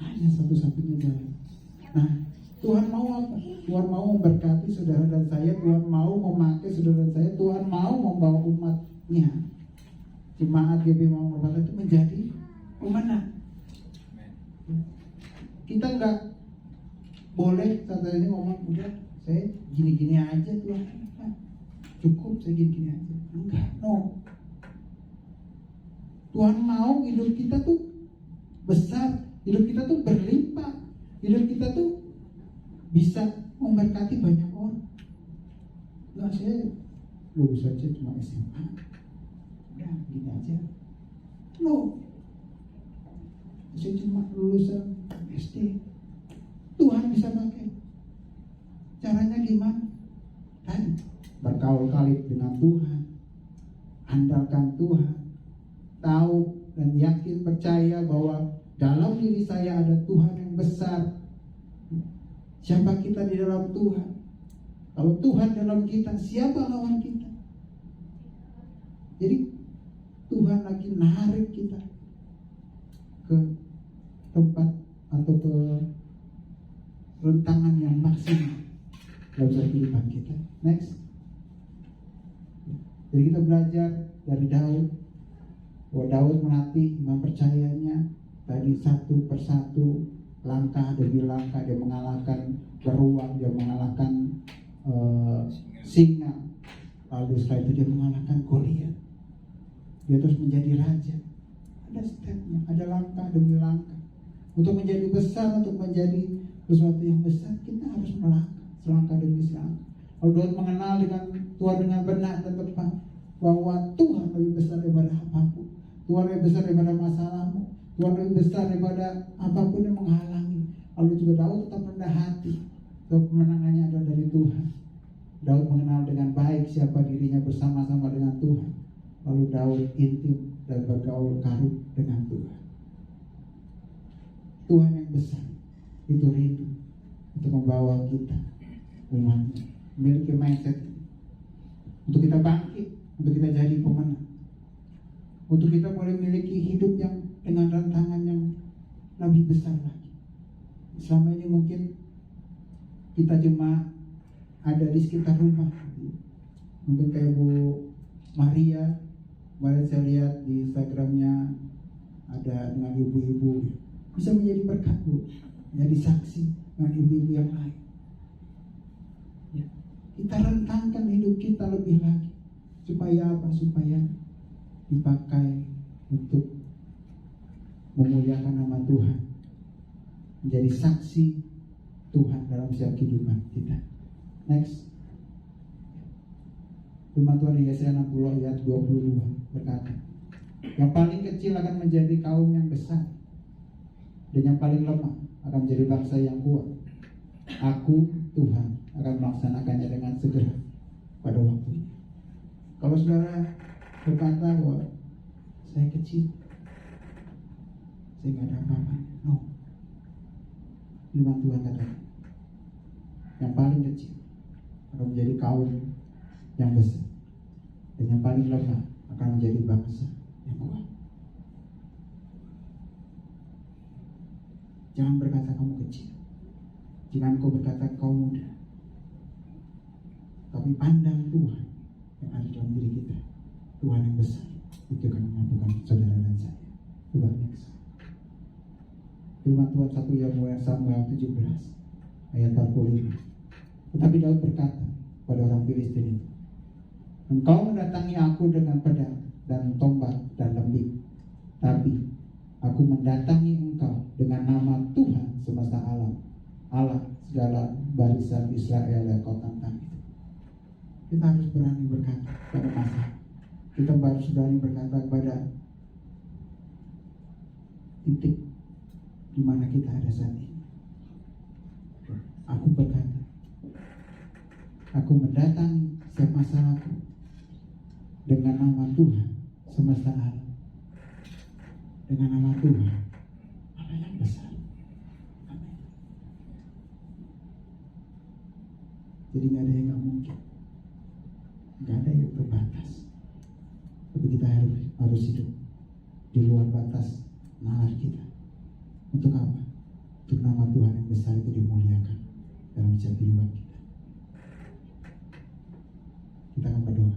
Hanya satu-satunya jalan. Nah, Tuhan mau apa? Tuhan mau memberkati saudara dan saya. Tuhan mau memakai saudara dan saya. Tuhan mau membawa umatnya, jemaat GP Mau Permata itu menjadi pemenang. Kita nggak boleh saat ini ngomong, udah saya gini-gini aja Tuhan, cukup saya gini-gini aja. Enggak, no. Tuhan mau hidup kita tuh besar, hidup kita tuh berlimpah, hidup kita tuh bisa memberkati banyak orang. Nah, saya lulus aja cuma SMA, udah gini aja. No, saya cuma lulusan SD. Tuhan bisa pakai. Caranya gimana? Tadi bergaul kali dengan Tuhan, andalkan Tuhan, tahu dan yakin percaya bahwa dalam diri saya ada Tuhan yang besar. Siapa kita di dalam Tuhan? Kalau Tuhan dalam kita, siapa lawan kita? Jadi Tuhan lagi narik kita ke tempat atau ke rentangan yang maksimal dalam kehidupan kita. Next. Jadi kita belajar dari Daud, bahwa Daud melatih iman percayanya tadi satu persatu, langkah demi langkah. Dia mengalahkan beruang, dia mengalahkan singa, lalu setelah itu dia mengalahkan Goliat. Dia terus menjadi raja. Ada stepnya, ada langkah demi langkah. Untuk menjadi besar, untuk menjadi sesuatu yang besar, kita harus melangkah selangkah demi selangkah. Kalau Daud mengenal dengan Tuhan dengan benar dan tepat, bahwa Tuhan lebih besar daripada apapun, Tuhan lebih besar daripada masalahmu, Tuhan lebih besar daripada apapun yang menghalangi. Lalu juga Daud tetap rendah hati, bahwa kemenangannya adalah dari Tuhan. Daud mengenal dengan baik siapa dirinya bersama-sama dengan Tuhan. Lalu Daud intim dan bergaul karib dengan Tuhan. Tuhan yang besar itu rindu untuk membawa kita, umatnya, memiliki mindset untuk kita bangkit, untuk kita jadi pemenang, untuk kita boleh memiliki hidup yang dengan tantangan yang lebih besar lagi. Selama ini mungkin kita cuma ada di sekitar rumah, mungkin kayak Bu Maria, kemarin saya lihat di Instagramnya ada dengan ibu-ibu, bisa menjadi berkat Bu, menjadi saksi dengan ibu-ibu yang lain. Ya, kita rentangkan hidup kita lebih lagi, supaya apa? Supaya dipakai untuk memuliakan nama Tuhan, menjadi saksi Tuhan dalam setiap kehidupan kita. Next. Firman Tuhan di Yesaya 60 ayat 22 berkata, yang paling kecil akan menjadi kaum yang besar, dan yang paling lemah akan menjadi bangsa yang kuat. Aku, Tuhan, akan melaksanakannya dengan segera pada waktunya. Kalau saudara berkata bahwa saya kecil, saya nggak ada apa-apa, no. Firman Tuhan kata, yang paling kecil akan menjadi kaum yang besar, dan yang paling lemah akan menjadi bangsa yang kuat. Jangan berkata kamu kecil, jangan kau berkata kau muda, tapi pandang Tuhan yang ada dalam diri kita. Tuhan yang besar itu akan memampukan saudara dan saya. Coba next. Firman Tuhan 1 Samuel 17 ayat 45. Tetapi Daud berkata pada orang Filistin itu, engkau mendatangi aku dengan pedang dan tombak dan lembing, tapi Aku mendatangi engkau dengan nama Tuhan semesta alam, Allah segala barisan Israel yang kau tantang itu. Kita harus berani berkata pada masa. Kita harus berani berkata kepada titik di mana kita ada saat ini. Aku berkata, aku mendatangi setiap masalahku dengan nama Tuhan semesta alam, dengan nama Tuhan Allah yang besar. Amin. Jadi nggak ada yang nggak mungkin, nggak ada yang terbatas. Tapi kita harus hidup di luar batas nalar kita. Untuk apa? Untuk nama Tuhan yang besar itu dimuliakan dalam setiap kehidupan kita. Kita akan berdoa.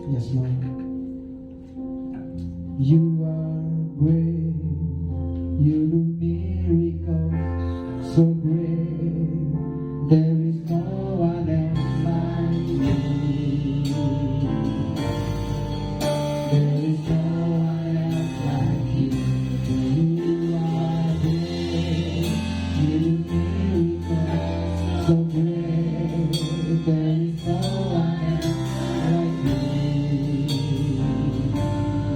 Yes, Lord. You are great. You do miracles so great. There is no one else like you. There is no one else like you. You are great. You do miracles so great. There is no one else like you. There is no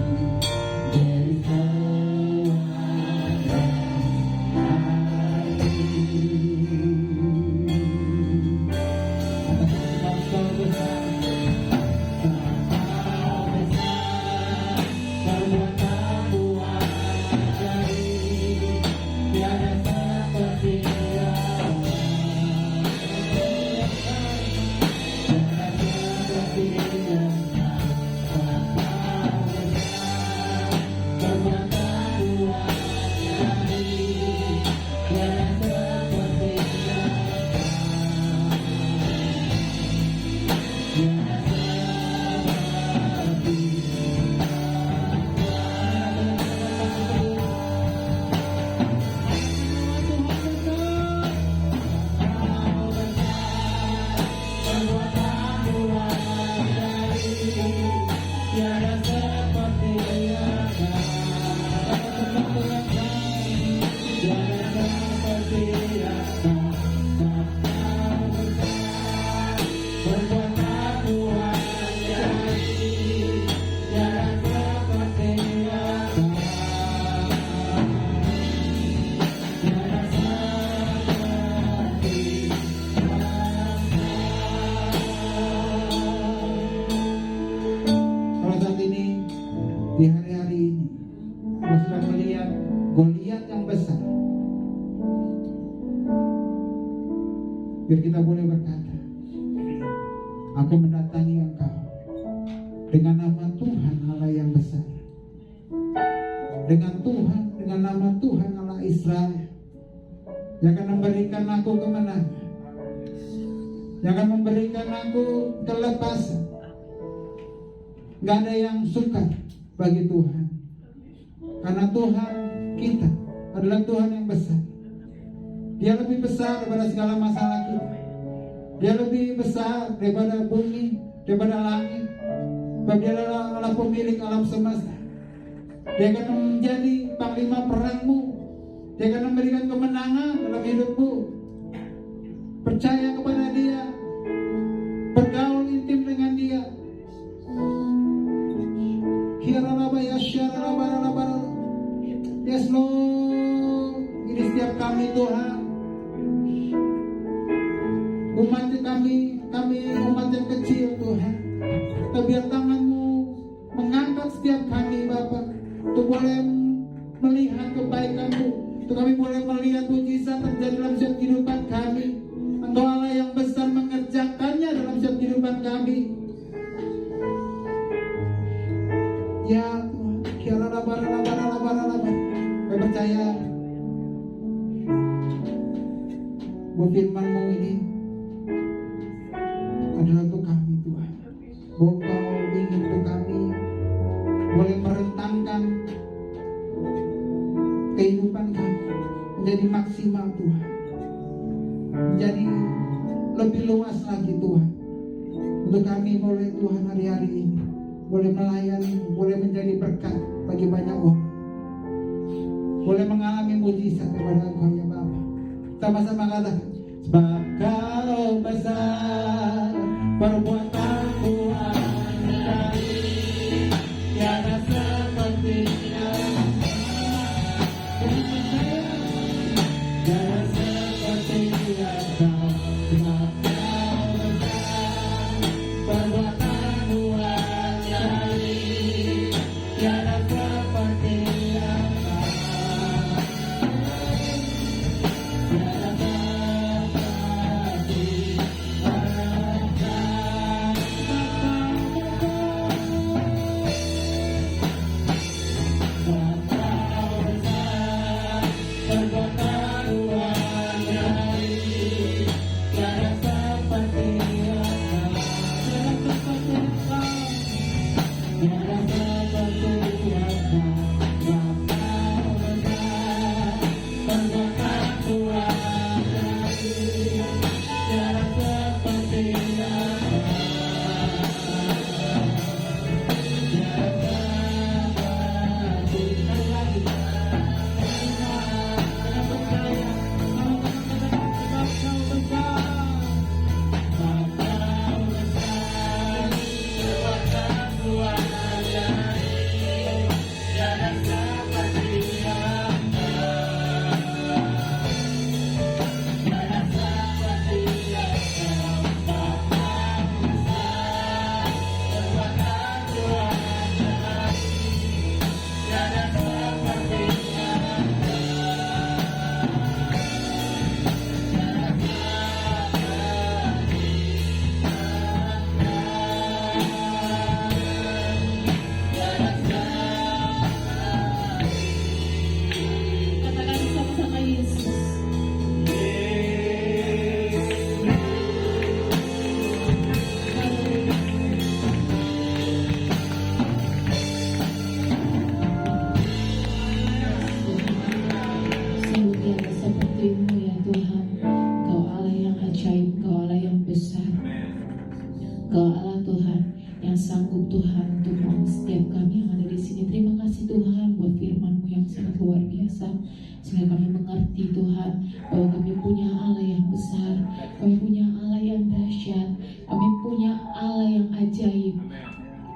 di hari-hari ini aku sudah melihat Goliat yang besar. Biar kita boleh berkata, aku mendatangi engkau dengan nama Tuhan Allah yang besar, dengan Tuhan, dengan nama Tuhan Allah Israel yang akan memberikan aku kemenangan, yang akan memberikan aku kelepasan. Gak ada yang suka bagi Tuhan, karena Tuhan kita adalah Tuhan yang besar. Dia lebih besar daripada segala masalah kita. Dia lebih besar daripada bumi, daripada langit. Sebab Dia adalah pemilik alam semesta. Dia akan menjadi panglima perangmu. Dia akan memberikan kemenangan dalam hidupmu. Percaya kepada Dia, bergaul intim dengan Dia. Yes Lord, ini setiap kami Tuhan, umat kami umat yang kecil Tuhan, biar tangan-Mu mengangkat setiap kami Bapa, untuk boleh melihat kebaikan-Mu, untuk kami boleh melihat mujizat terjadi dalam setiap kehidupan kami. Engkau Allah yang besar mengerjakannya dalam setiap kehidupan kami. Ya Tuhan, kami percaya bahwa firman-Mu ini adalah untuk kami Tuhan. Bahwa Engkau ingin untuk kami boleh merentangkan kehidupan kami menjadi maksimal Tuhan. boleh melayani, boleh menjadi berkat bagi banyak orang, boleh mengalami mujizat kepada Engkau ya Bapa. Sama-sama katakan, sebab Kau besar, perbuatan Tuhan dari tiada sepertinya. Tiada sepertinya Kau, sebab Kau besar, perbuatan Tuhan dari tiada sepertinya Kau. Katakan sama-sama Yesus. Sungguh tiada seperti-Mu ya Tuhan. Kau Allah yang ajaib, Kau Allah yang besar. Kau Allah Tuhan yang sanggup Tuhan untuk menolong setiap kami yang ada di sini. Terima kasih Tuhan buat firman-Mu yang sangat luar biasa, sehingga kami mengerti Tuhan bahwa kami punya Allah yang besar, kami punya Allah yang dahsyat, kami punya Allah yang ajaib,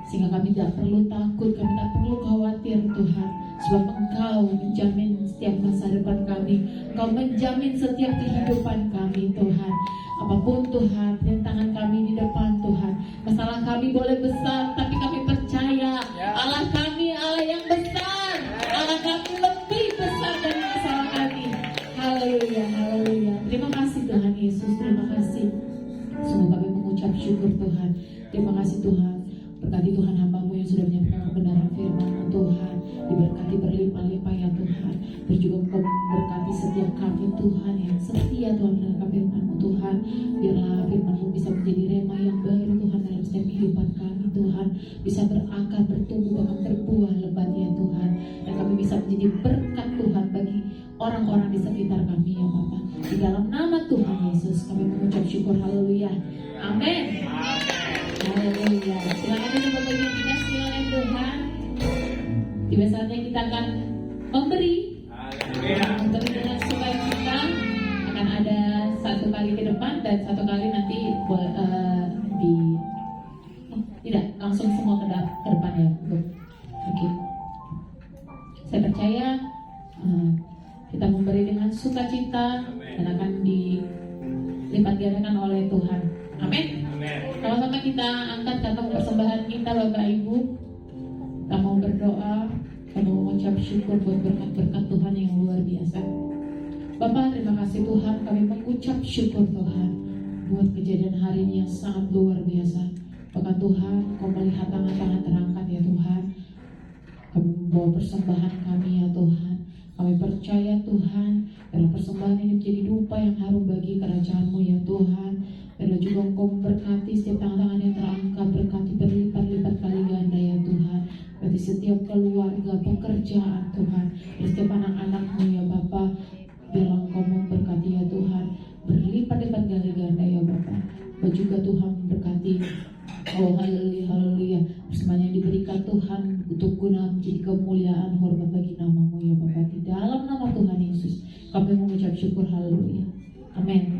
sehingga kami tidak perlu takut, kami tidak perlu khawatir Tuhan, sebab Engkau menjamin setiap masa depan kami, Engkau menjamin setiap kehidupan kami Tuhan. Apapun Tuhan, rintangan kami di depan Tuhan, masalah kami boleh besar, tapi kami percaya Allah kami Allah yang besar, Allah kami lebih besar dari masalah kami. Haleluya, haleluya. Terima kasih Tuhan Yesus, terima kasih. Sungguh kami mengucap syukur Tuhan. Terima kasih Tuhan. Berkati Tuhan hamba-Mu yang sudah menyampaikan kebenaran firman-Mu Tuhan. Diberkati berlimpah-limpah ya Tuhan. Dan juga Engkau berkati setiap kami Tuhan yang setia Tuhan mendengarkan firman-Mu Tuhan. Biarlah firman-Mu bisa menjadi rema yang baru Tuhan dalam setiap kehidupan kami Tuhan. Bisa berakar, bertumbuh, bahkan berbuah lebat ya Tuhan. Dan kami bisa menjadi berkat Tuhan bagi orang-orang di sekitar kami ya Bapak. Di dalam nama Tuhan Yesus kami mengucap syukur. Haleluya. Amin. Haleluya. Silakan kita bagian dikasih oleh Tuhan. Tiba saatnya kita akan memberi. Memberi dengan sukacita. Akan ada satu kali ke depan dan satu kali nanti tidak langsung semua ke depan ya. Oke. Saya percaya kita memberi dengan sukacita dan akan dilipat gandakan oleh Tuhan. Amin. Sama-sama kita angkat kantong persembahan kita Bapak Ibu. Kita mau berdoa, kita mau mengucap syukur buat berkat-berkat Tuhan yang luar biasa. Bapak, terima kasih Tuhan, kami mengucap syukur Tuhan buat kejadian hari ini yang sangat luar biasa. Bahkan Tuhan, Kau melihat tangan-tangan terangkat ya Tuhan. Kami membawa persembahan kami ya Tuhan. Kami percaya Tuhan, dalam persembahan ini menjadi dupa yang harum bagi kerajaan-Mu ya Tuhan. Dan juga Engkau memberkati setiap tangan-tangan yang terangkat, berkati berlipat-lipat kali ganda ya Tuhan. Berkati setiap keluarga, pekerjaan Tuhan, dan setiap anak-anak-Mu ya Bapa. Biarlah Engkau memberkati ya Tuhan, berlipat-lipat kali ganda ya Bapa. Dan juga Tuhan memberkati, oh haleluya, haleluya, persembahan yang diberi Tuhan untuk guna menjadi kemuliaan hormat bagi nama-Mu ya Bapa. Di dalam nama Tuhan Yesus kami mengucap syukur, haleluya. Amin.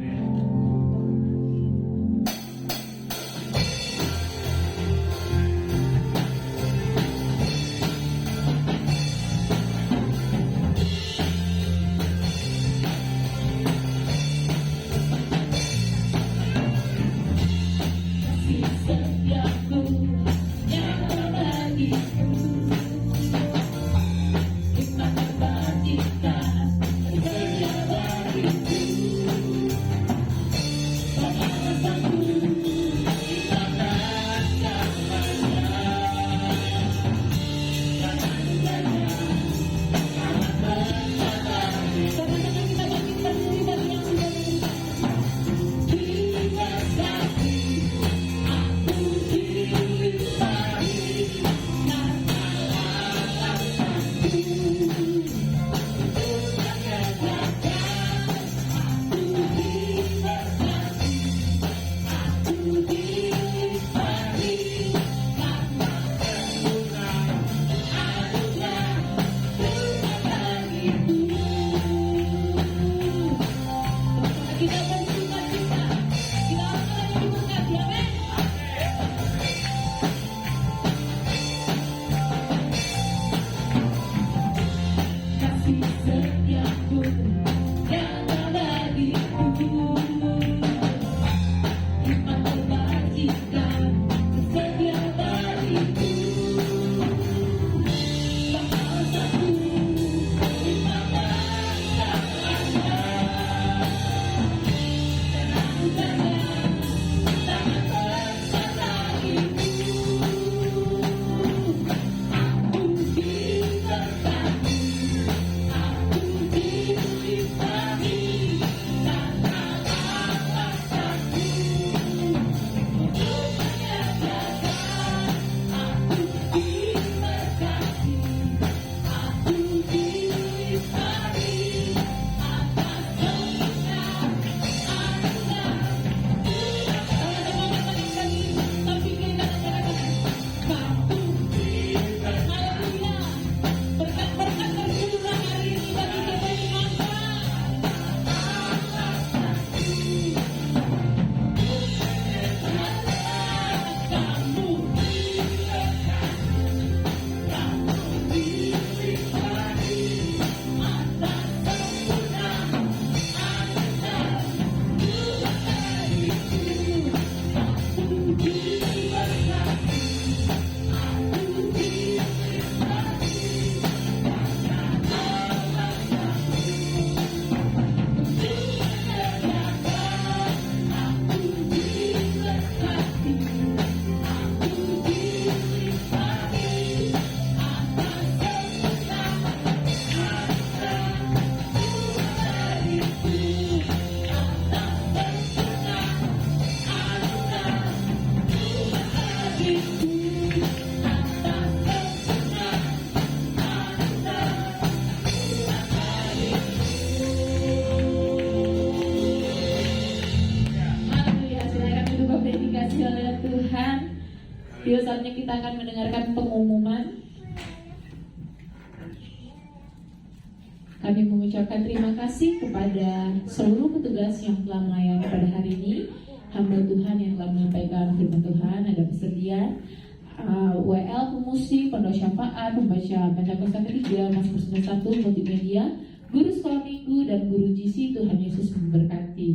Video saatnya kita akan mendengarkan pengumuman. Kami mengucapkan terima kasih kepada seluruh petugas yang telah melayani pada hari ini. Hamba Tuhan yang telah menyampaikan firman Tuhan, ada persediaan WL pemusik, pondok syafaat, pembaca Pentakosta ketiga, Mazmur 91, multimedia, guru sekolah minggu, dan guru GC. Tuhan Yesus memberkati.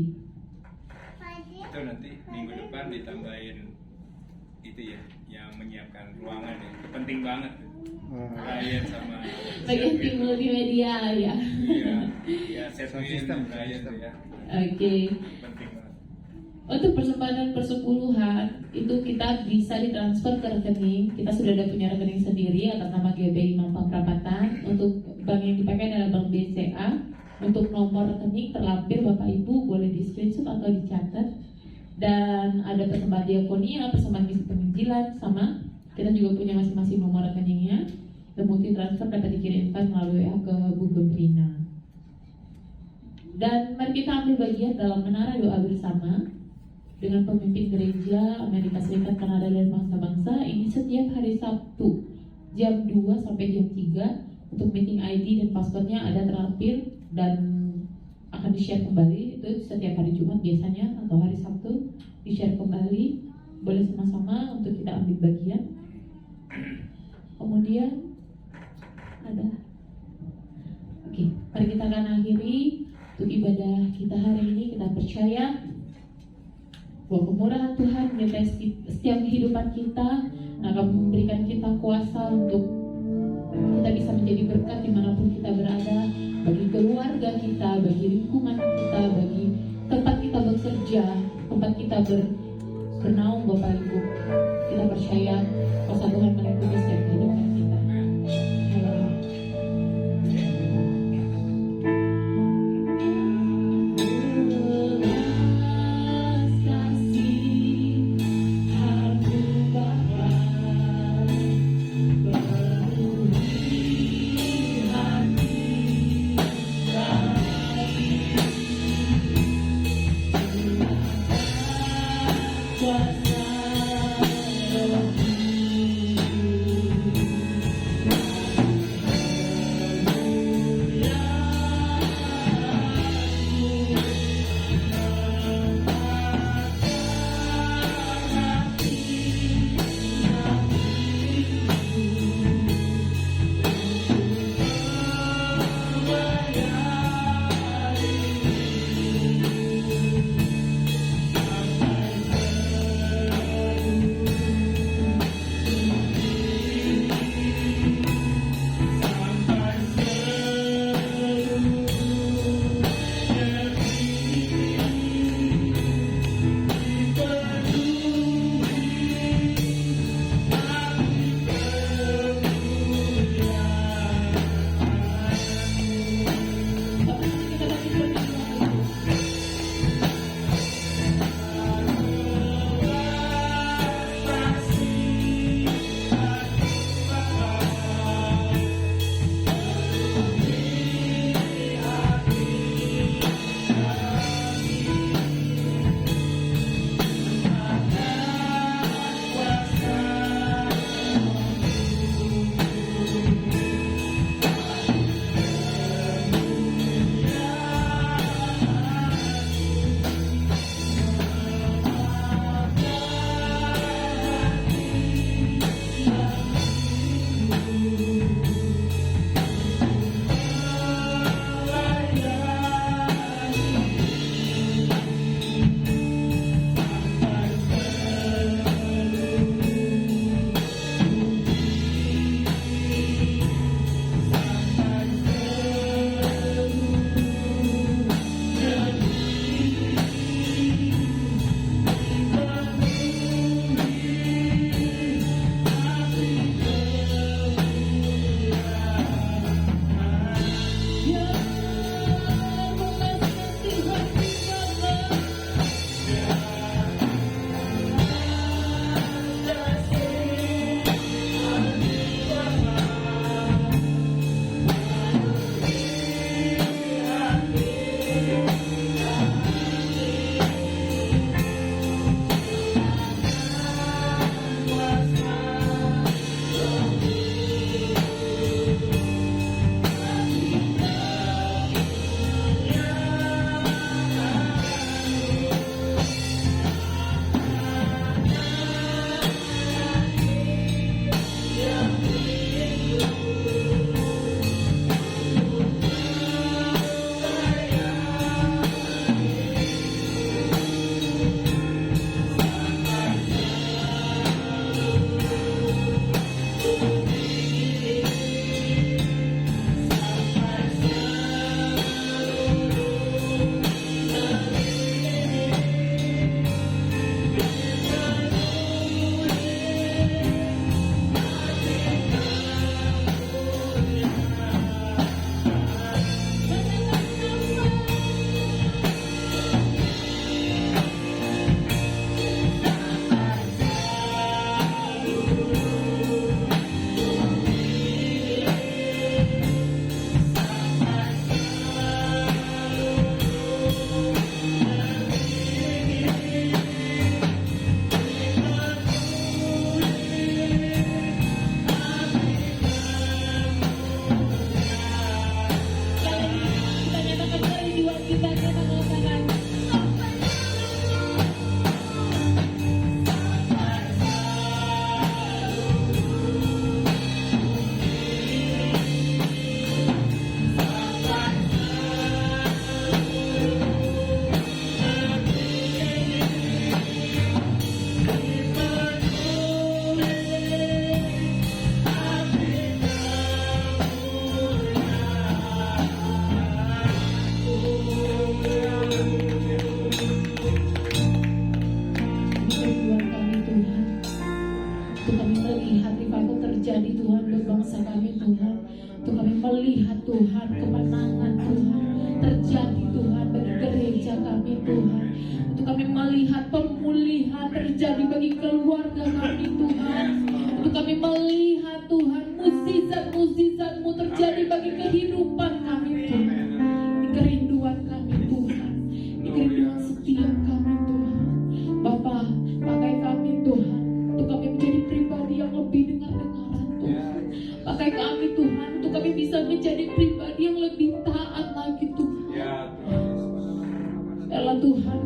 Itu nanti minggu depan ditambahin itu ya, yang menyiapkan ruangan ya, itu penting banget. Brian sama Bagian tim multimedia ya. Iya, sistem Brian ya. Oke. Penting banget. Untuk persembahan persepuluhan itu kita bisa ditransfer ke rekening. Kita sudah ada punya rekening sendiri atas nama GBI Mampang Perapatan. Untuk bank yang dipakai adalah Bank BCA. Untuk nomor rekening terlampir Bapak Ibu boleh di screenshot atau dicatat. Dan ada persembahan diakonia, persembahan misi penginjilan sama. Kita juga punya masing-masing nomor rekeningnya. Dan multi transfer dapat dikirimkan melalui WA ke Bu Gembrina. Dan mari kita ambil bagian dalam menara doa bersama dengan pemimpin gereja Amerika Serikat, Kanada, dan bangsa-bangsa. Ini setiap hari Sabtu jam 2 sampai jam 3 untuk meeting ID dan passwordnya ada terlampir dan akan di-share kembali. Itu setiap hari Jumat biasanya atau hari Sabtu di-share kembali. Boleh sama-sama untuk kita ambil bagian. Kemudian ada, oke, mari kita akan akhiri untuk ibadah kita hari ini. Kita percaya bahwa kemurahan Tuhan menyertai setiap kehidupan kita, akan memberikan kita kuasa untuk kita bisa menjadi berkat dimanapun kita berada, bagi keluarga kita, bagi lingkungan kita, bagi tempat kita bekerja, tempat kita bernaung, Bapak Ibu. Kita percaya kuasa Tuhan melingkupi setiap kehidupan kita. Haleluya. Tuhan berbangsa kami Tuhan. Untuk kami melihat Tuhan kemenangan Tuhan terjadi Tuhan bagi gereja kami Tuhan. Untuk kami melihat pemulihan terjadi bagi keluarga kami Tuhan. Untuk kami melihat Tuhan mukjizat-mukjizat-Mu terjadi bagi kehidupan kami Tuhan. Di kerinduan kami Tuhan, di kerinduan setiap kami Tuhan. Bapa, pakai kami Tuhan untuk kami menjadi pribadi yang lebih dengar-dengaran Tuhan. Pakai kami Tuhan untuk kami bisa menjadi pribadi yang lebih taat lagi Tuhan. Dalam Tuhan,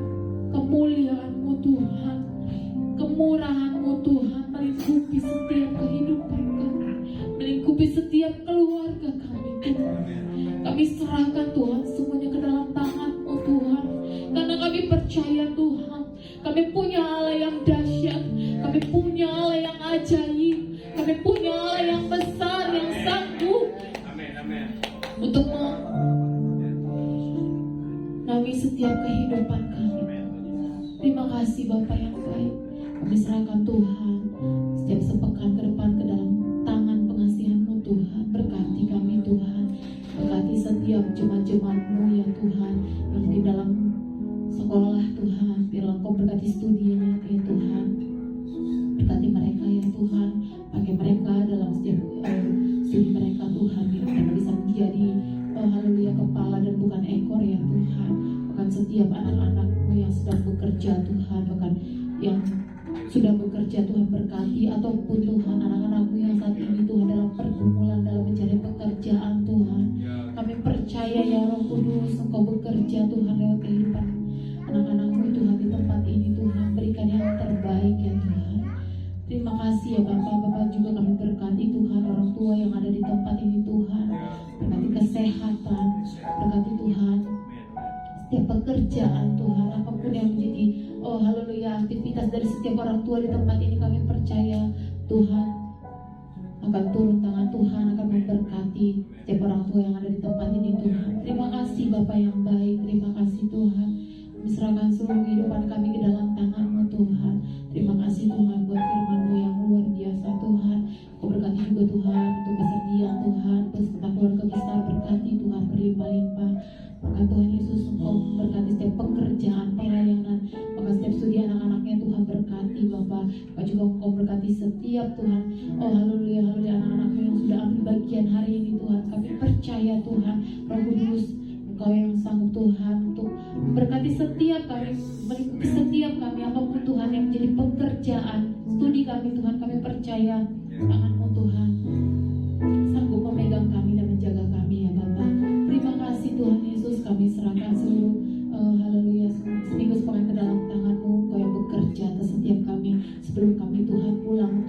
kemuliaan-Mu Tuhan, kemurahan-Mu Tuhan melingkupi setiap kehidupan kami, melingkupi setiap keluarga kami Tuhan. Kami serahkan Tuhan semuanya ke dalam tangan-Mu Tuhan, karena kami percaya Tuhan, kami punya Allah yang dahsyat, kami punya Allah yang ajaib, kami punya Allah yang besar, yang sanggup untuk menaungi setiap kehidupan kami. Terima kasih Bapa yang baik. Kami serahkan Tuhan setiap sepekan ke depan ke dalam tangan pengasihan-Mu Tuhan. Berkati kami Tuhan, berkati setiap jemaat-jemaat-Mu ya Tuhan, yang di dalam sekolah Tuhan, biarlah Engkau berkati studinya ya Tuhan. Berkati mereka ya Tuhan, pakai mereka dalam setiap studi mereka Tuhan, biar mereka bisa menjadi haleluya kepala dan bukan ekor ya Tuhan. Bahkan setiap anak-anak-Mu yang sedang bekerja Tuhan, bahkan yang sudah bekerja Tuhan berkati, ataupun Tuhan anak-anak-Mu yang saat ini Tuhan dalam pergumulan dalam mencari pekerjaan Tuhan. Kami percaya ya Roh Kudus, Engkau bekerja Tuhan lewat kehidupan anak-anak-Mu Tuhan di tempat ini Tuhan. Berikan yang terbaik ya Tuhan. Terima kasih ya Bapak juga kami berkati Tuhan orang tua yang ada di tempat ini Tuhan. Berkati kesehatan, berkati Tuhan setiap pekerjaan Tuhan, apapun yang menjadi haleluya aktivitas dari setiap orang tua di tempat ini. Kami percaya Tuhan akan turun tangan Tuhan, akan memberkati setiap orang tua yang ada di tempat ini Tuhan. Terima kasih Bapak yang baik, terima kasih Tuhan. Kami serahkan seluruh kehidupan kami ke dalam tangan-Mu Tuhan. Terima kasih Tuhan buat firman-Mu yang luar biasa Tuhan. Kau berkati juga Tuhan untuk kesediaan Tuhan, beserta keluarga besar, berkati Tuhan berlimpah-limpah. Maka Tuhan Yesus, Engkau berkati setiap pekerjaan, pelayanan, maka setiap studi anak-anaknya Tuhan berkati Bapak. Maka juga Engkau berkati setiap Tuhan, haleluya, haleluya, anak-anakmu yang sudah ambil bagian hari ini Tuhan. Kami percaya Tuhan, Roh Kudus, Engkau yang sanggup Tuhan untuk berkati setiap kami, melingkupi setiap kami, apapun Tuhan yang menjadi pekerjaan, studi kami Tuhan. Kami percaya tangan-Mu Tuhan sanggup memegang kami dan menjaga kami ya Bapak. Terima kasih Tuhan Yesus, kami serahkan seluruh haleluya seminggu sepekan ke dalam tangan-Mu. Engkau yang bekerja atas setiap kami sebelum kami Tuhan pulang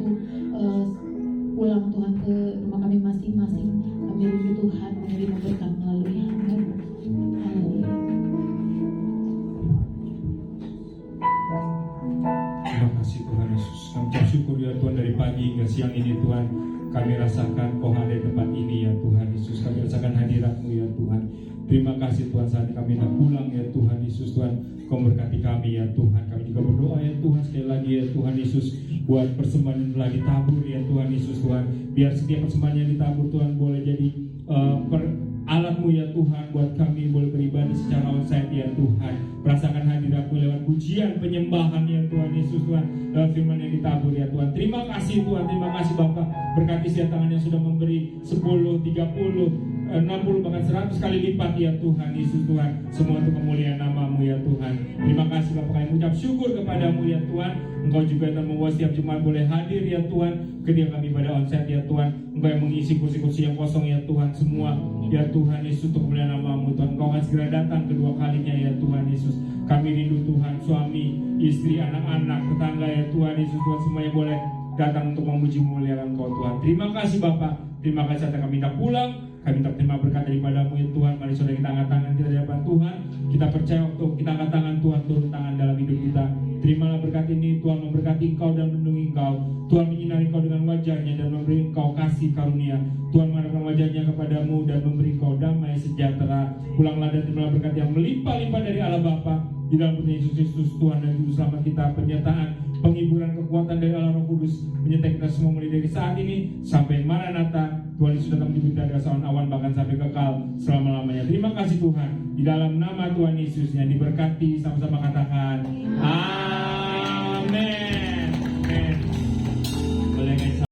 Tuhan ke rumah kami masing-masing. Kami rindu Tuhan menerima berkat melalui hamba-Mu. Haleluya. Terima kasih Tuhan Yesus. Kami ucap syukur ya Tuhan, dari pagi hingga siang ini Tuhan, kami rasakan Kau ada di tempat ini ya Tuhan Yesus. Kami rasakan hadirat-Mu ya Tuhan. Terima kasih Tuhan, saat kami nak pulang ya Tuhan Yesus. Tuhan, Kau berkati kami ya Tuhan. Kami juga berdoa ya Tuhan sekali lagi ya Tuhan Yesus, buat persembahan yang telah ditabur ya Tuhan Yesus. Tuhan, biar setiap persembahan yang ditabur Tuhan boleh jadi alat-Mu ya Tuhan, buat kami boleh beribadah secara onsite ya Tuhan. Merasakan hadirat-Mu lewat pujian, penyembahan ya Tuhan Yesus. Tuhan, lewat firman yang ditabur ya Tuhan. Terima kasih Tuhan, terima kasih Bapak. Berkati setiap tangan yang sudah memberi 10, 30, 60 bahkan 100 kali lipat ya Tuhan Yesus. Tuhan, semua untuk kemuliaan nama-Mu ya Tuhan. Terima kasih Bapak, kami mengucap syukur kepada-Mu ya Tuhan. Engkau juga telah membuat setiap jemaat boleh hadir ya Tuhan ketika kami pada onsite ya Tuhan. Engkau yang mengisi kursi-kursi yang kosong ya Tuhan semua ya Tuhan Yesus, untuk kemuliaan nama-Mu Tuhan. Engkau akan segera datang kedua kalinya ya Tuhan Yesus. Kami rindu Tuhan, suami, istri, anak-anak, tetangga ya Tuhan Yesus. Tuhan, semuanya boleh datang untuk memuji memuliakan Engkau Tuhan. Terima kasih Bapak. Terima kasih saat kami hendak pulang. Kami minta terima berkat daripada-Mu ya Tuhan. Mari saudara kita angkat tangan kita di hadapan Tuhan. Kita percaya waktu kita angkat tangan, Tuhan turun tangan dalam hidup kita. Terimalah berkat ini, Tuhan memberkati Engkau dan melindungi Engkau. Tuhan menyinari Engkau dengan wajah-Nya dan memberi Engkau kasih karunia. Tuhan menghadapkan wajah-Nya kepadamu dan memberi Engkau damai sejahtera. Pulanglah dan terimalah berkat yang melimpah-limpah dari Allah Bapa di dalam Yesus Kristus Tuhan dan Juru Selamat kita, penyertaan penghiburan kekuatan dari Allah Roh Kudus menyertai kita semua mulai dari saat ini sampai Maranatha. Tuhan Yesus datang menjemput dari awan awan bahkan sampai kekal selama-lamanya. Terima kasih Tuhan. Di dalam nama Tuhan Yesus yang diberkati, sama-sama katakan amin.